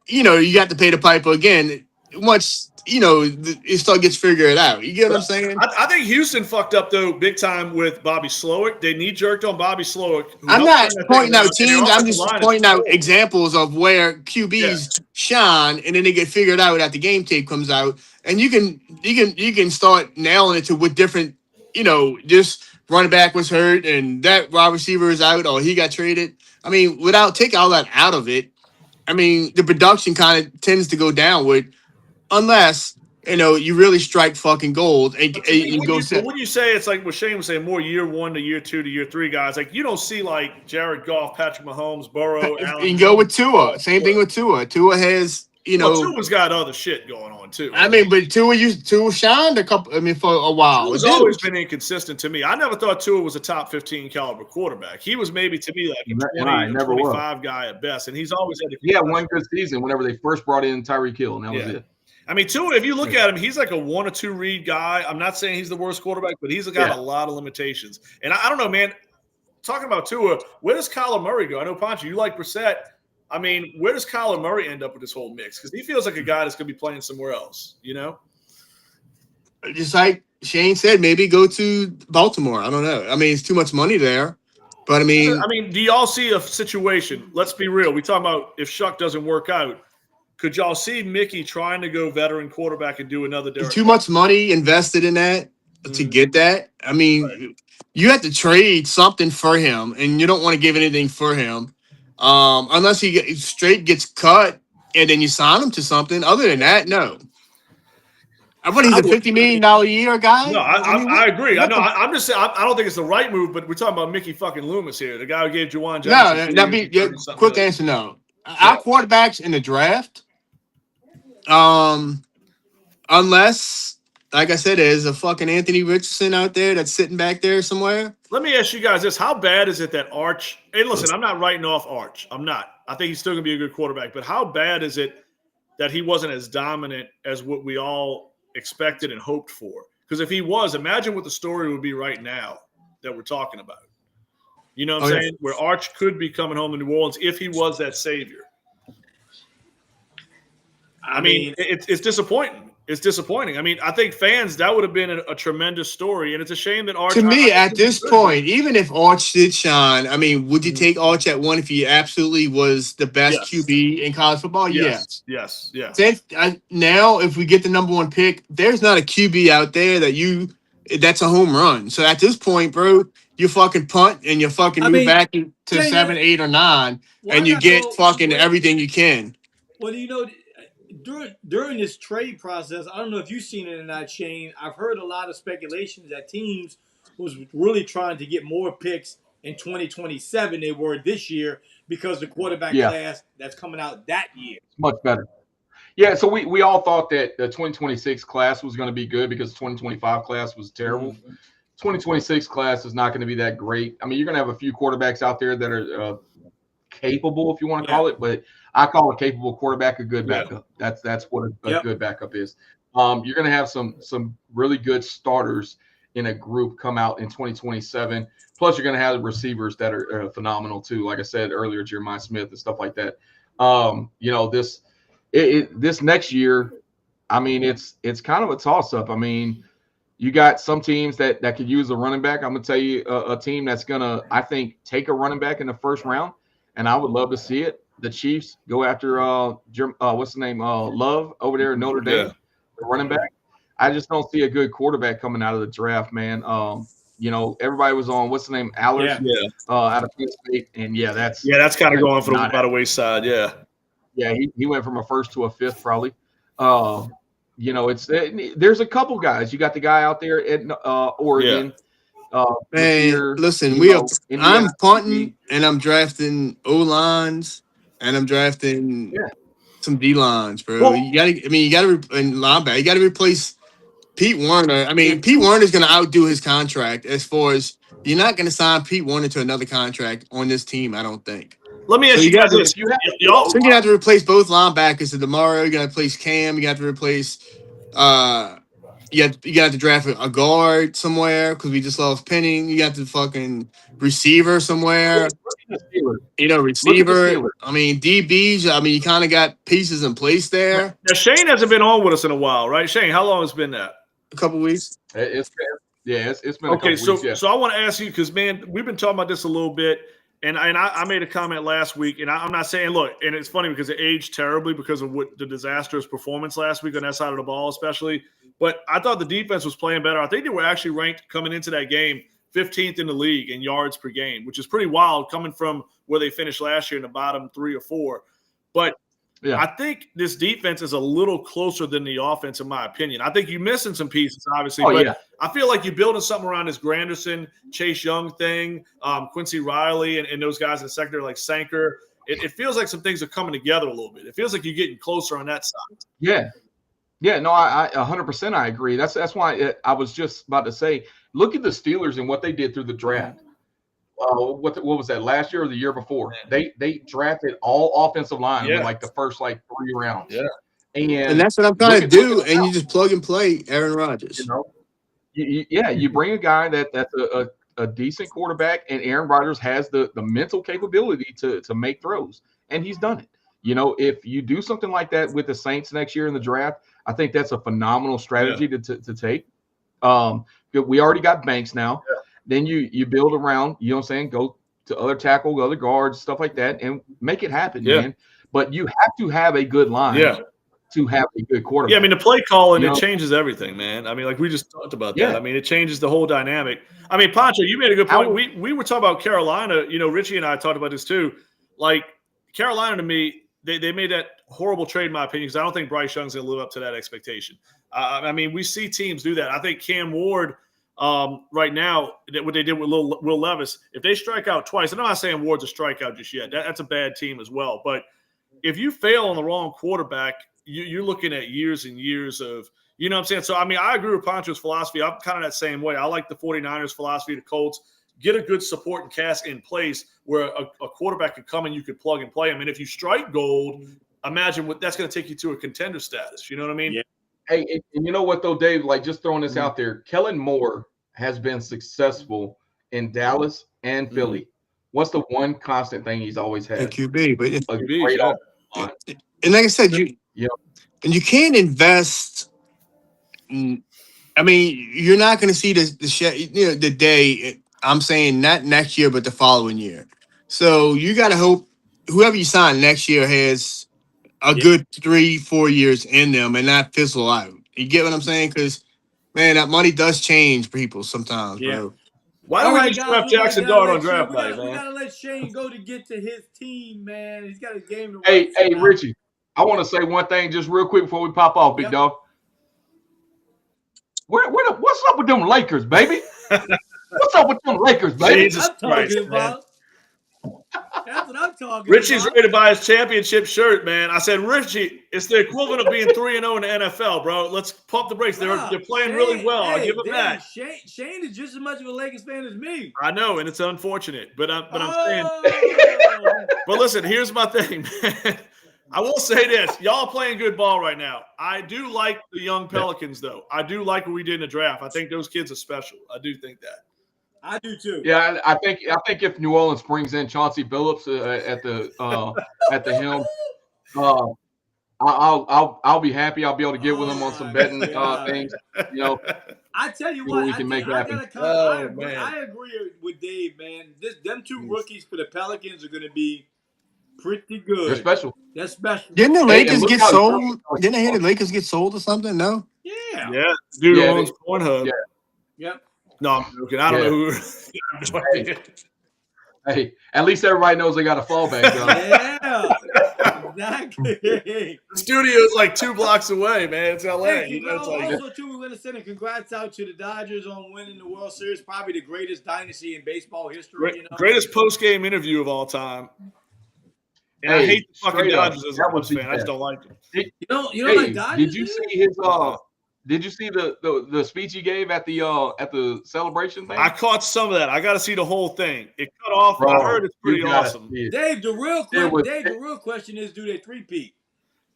You got to pay the piper again. Once it still gets figured out. You get what I'm saying? I think Houston fucked up though big time with Bobby Slowick. They knee jerked on Bobby Slowick. I'm not pointing out teams. I'm just pointing out examples of where QBs shine and then they get figured out after game tape comes out, and you can start nailing it to what different. Just running back was hurt and that wide receiver is out or he got traded. I mean, without taking all that out of it. I mean, the production kind of tends to go downward unless, you really strike fucking gold and you go set. When you say it's like what Shane was saying, more year 1 to year 2 to year 3 guys, like you don't see like Jared Goff, Patrick Mahomes, Burrow, Allen. You can go with Tua. Same thing with Tua. Tua has, Tua's got other shit going on too. I mean, but Tua shined for a while. Tua's always been inconsistent to me. I never thought Tua was a top 15 caliber quarterback. He was maybe to me like a 20 or 25 guy at best, and he's always had. He had one good season whenever they first brought in Tyreek Hill, and that was it. I mean, Tua, if you look at him, he's like a 1 or 2 read guy. I'm not saying he's the worst quarterback, but he's got a lot of limitations. And I don't know, man. Talking about Tua, where does Kyler Murray go? I know, Pancho, you like Brissett. I mean, where does Kyler Murray end up with this whole mix? Because he feels like a guy that's going to be playing somewhere else, Just like Shane said, maybe go to Baltimore. I don't know. I mean, it's too much money there. But, I mean, do y'all see a situation? Let's be real. We talk about if Shuck doesn't work out. Could y'all see Mickey trying to go veteran quarterback and do another Derek? Too much money invested in that to get that. I mean, you have to trade something for him, and you don't want to give anything for him. Unless he gets cut and then you sign him to something. Other than that, no. I thought he's a $50 million a year guy. No, I agree. I'm just saying. I don't think it's the right move. But we're talking about Mickey fucking Loomis here, the guy who gave Juwan Johnson. No, quick answer, no. Our quarterbacks in the draft, unless, like I said, there's a fucking Anthony Richardson out there that's sitting back there somewhere. Let me ask you guys this. How bad is it that Arch – hey, listen, I'm not writing off Arch. I'm not. I think he's still going to be a good quarterback. But how bad is it that he wasn't as dominant as what we all expected and hoped for? Because if he was, imagine what the story would be right now that we're talking about. You know what I'm saying? Where Arch could be coming home to New Orleans if he was that savior. I mean, it's disappointing. It's disappointing. I mean, I think fans, that would have been a tremendous story, and it's a shame that Arch. To me, at this point, even if Arch did shine, I mean, would you take Arch at 1 if he absolutely was the best QB in college football? Yes. Now, if we get the number 1 pick, there's not a QB out there that's a home run. So at this point, bro, you fucking punt and you fucking move back to 7, 8, or 9, and you get fucking everything you can. Well, during this trade process, I don't know if you've seen it or not, Shane. I've heard a lot of speculations that teams was really trying to get more picks in 2027 they were this year because the quarterback Yeah. class that's coming out that year. It's much better. Yeah, so we all thought that the 2026 class was going to be good because the 2025 class was terrible. 2026 class is not going to be that great. I mean, you're going to have a few quarterbacks out there that are capable, if you want to call it, but I call a capable quarterback a good backup. That's what a good backup is. You're going to have some really good starters in a group come out in 2027. Plus, you're going to have receivers that are phenomenal too. Like I said earlier, Jeremiah Smith and stuff like that. This next year, I mean, it's kind of a toss-up. I mean, you got some teams that could use a running back. I'm going to tell you a team that's going to, I think, take a running back in the first round, and I would love to see it. The Chiefs go after, what's the name, Love over there in Notre Dame, the running back. I just don't see a good quarterback coming out of the draft, man. Everybody was on, what's the name, Allers, out of Penn State, and that's kind of going for by the wayside, Yeah, he went from a first to a fifth probably. There's a couple guys. You got the guy out there at Oregon. Man, listen, I'm punting and I'm drafting O-lines and I'm drafting some D-lines, bro. Well, you gotta and linebacker. You gotta replace Pete Werner. I mean, Pete Werner's gonna outdo his contract as far as you're not gonna sign Pete Werner to another contract on this team, I don't think. Let me ask you guys this. So you're gonna have to replace both linebackers. So tomorrow you're gonna replace Cam. You got to replace. You got to draft a guard somewhere because we just lost Penning. You got the fucking receiver somewhere. Receiver. I mean, DBs. I mean, you kind of got pieces in place there. Now Shane hasn't been on with us in a while, right? Shane, how long has it been that? A couple weeks. It's been a couple weeks. So I want to ask you because man, we've been talking about this a little bit. And I made a comment last week, and I'm not saying, look, and it's funny because it aged terribly because of what the disastrous performance last week on that side of the ball, especially. But I thought the defense was playing better. I think they were actually ranked coming into that game 15th in the league in yards per game, which is pretty wild coming from where they finished last year in the bottom 3 or 4. But I think this defense is a little closer than the offense, in my opinion. I think you're missing some pieces, obviously, but I feel like you're building something around this Granderson, Chase Young thing, Quincy Riley, and those guys in the secondary like Sanker. It feels like some things are coming together a little bit. It feels like you're getting closer on that side. Yeah, no, I 100% I agree. That's why I was just about to say, look at the Steelers and what they did through the draft. What was that, last year or the year before? They drafted all offensive line in like the first 3 rounds. And that's what I'm trying to do. And you just plug and play Aaron Rodgers. You bring a guy that's a decent quarterback, and Aaron Rodgers has the mental capability to make throws, and he's done it. If you do something like that with the Saints next year in the draft, I think that's a phenomenal strategy to take. We already got Banks now. Then you build around, you know what I'm saying, go to other tackle, other guards, stuff like that, and make it happen, man. But you have to have a good line to have a good quarterback. Yeah, I mean, the play calling, it changes everything, man. I mean, like we just talked about that. I mean, it changes the whole dynamic. I mean, Pancho, you made a good point. We were talking about Carolina. Richie and I talked about this too. Like, Carolina, to me, they made that horrible trade, in my opinion, because I don't think Bryce Young's going to live up to that expectation. I mean, we see teams do that. I think Cam Ward – right now, what they did with Will Levis, if they strike out twice, and I'm not saying Ward's a strikeout just yet. That's a bad team as well. But if you fail on the wrong quarterback, you're looking at years and years of, you know what I'm saying? So, I mean, I agree with Pancho's philosophy. I'm kind of that same way. I like the 49ers philosophy, the Colts. Get a good support and cast in place where a quarterback could come and you could plug and play him. And if you strike gold, imagine what that's going to take you to a contender status. You know what I mean? Yeah. Hey, and you know what, though, Dave? Like, just throwing this out there, Kellen Moore has been successful in Dallas and Philly. What's the one constant thing he's always had? QB, but a great offense. And like I said, and you can't invest. I mean, you're not going to see the day. I'm saying not next year, but the following year. So you got to hope whoever you sign next year has a good 3-4 years in them and not fizzle out. You get what I'm saying? Because man, that money does change people sometimes, bro. Why don't we just draft Jackson Dart on draft night, man? We gotta let Shane go to get to his team, man. He's got a game to watch. Hey, Richie. I want to say one thing just real quick before we pop off, big dog. What's up with them Lakers, baby? What's up with them Lakers, baby? Jesus I'm talking Christ, man. about. That's what I'm talking Richie's about. ready to buy his championship shirt, man. I said, Richie, it's the equivalent of being 3-0 in the NFL, bro. Let's pump the brakes. They're playing really well. I'll give it back. Shane is just as much of a Lakers fan as me. I know, and it's unfortunate, but I'm saying. Oh. But listen, here's my thing, man. I will say this: y'all playing good ball right now. I do like the young Pelicans, though. I do like what we did in the draft. I think those kids are special. I do think that. I do too. Yeah, I think if New Orleans brings in Chauncey Billups at the helm, I'll be happy. I'll be able to get with him on some betting things. You know, I tell you See what, what we can make happen. I agree with Dave, man. Them two rookies for the Pelicans are going to be pretty good. they're special. They're special. Didn't the and Lakers look get how sold? the- Didn't I hear the Lakers get sold or something? No. Yeah. Yeah, dude Yeah, owns Pornhub. yeah. Yep. No, I'm joking. I don't know who. Hey, at least everybody knows they got a fallback. Yeah. Exactly. The studio's like 2 blocks away, man. It's LA. Hey, You know, it's like, also, too, we're going to send a congrats out to the Dodgers on winning the World Series, probably the greatest dynasty in baseball history. You know? greatest post-game interview of all time. And I Hey, hate the fucking straight up, Dodgers as a that Cubs was fan. I just don't like them. You don't Hey, like Dodgers? did you see his Did you see the speech he gave at the celebration thing? I caught some of that. I got to see the whole thing. It cut off. Bro, I heard it's pretty you gotta awesome. see it. Dave, the real question is, do they three-peat?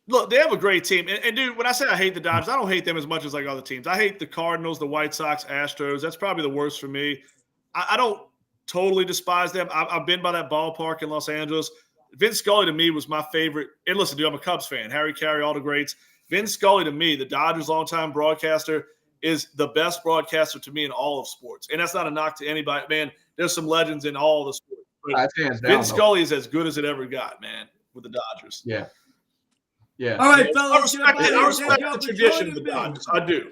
Look, they have a great team. And, dude, when I say I hate the Dodgers, I don't hate them as much as like other teams. I hate the Cardinals, the White Sox, Astros. That's probably the worst for me. I don't totally despise them. I've been by that ballpark in Los Angeles. Vince Scully to me was my favorite. And listen, dude, I'm a Cubs fan. Harry Carey, all the greats. Vince Scully to me, the Dodgers' longtime broadcaster, is the best broadcaster to me in all of sports. And that's not a knock to anybody. Man, there's some legends in all the sports. But That's hands down, Vince though. Scully is as good as it ever got, man, with the Dodgers. Yeah. Yeah. All right, I fellas. respect the for tradition of the joining me. Dodgers. I do.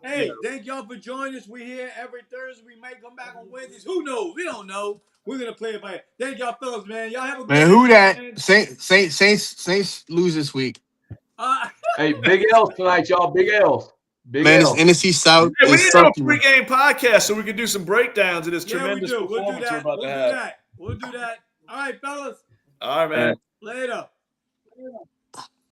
Hey, thank y'all for joining us. We're here every Thursday. We might come back on Wednesdays. Who knows? We don't know. We're gonna play it by ear. Thank y'all, fellas, man. Y'all have a good Man, who that? man. Saints lose this week. Hey, big L's tonight, y'all. Big L's. Big Man, L's. it's NFC South. Hey, we It's need to have a something. pregame podcast so we can do some breakdowns of this Yeah, we tremendous do. We'll do performance we're that. about We'll to do have. that. We'll do that. All right, fellas. All right, man. Later.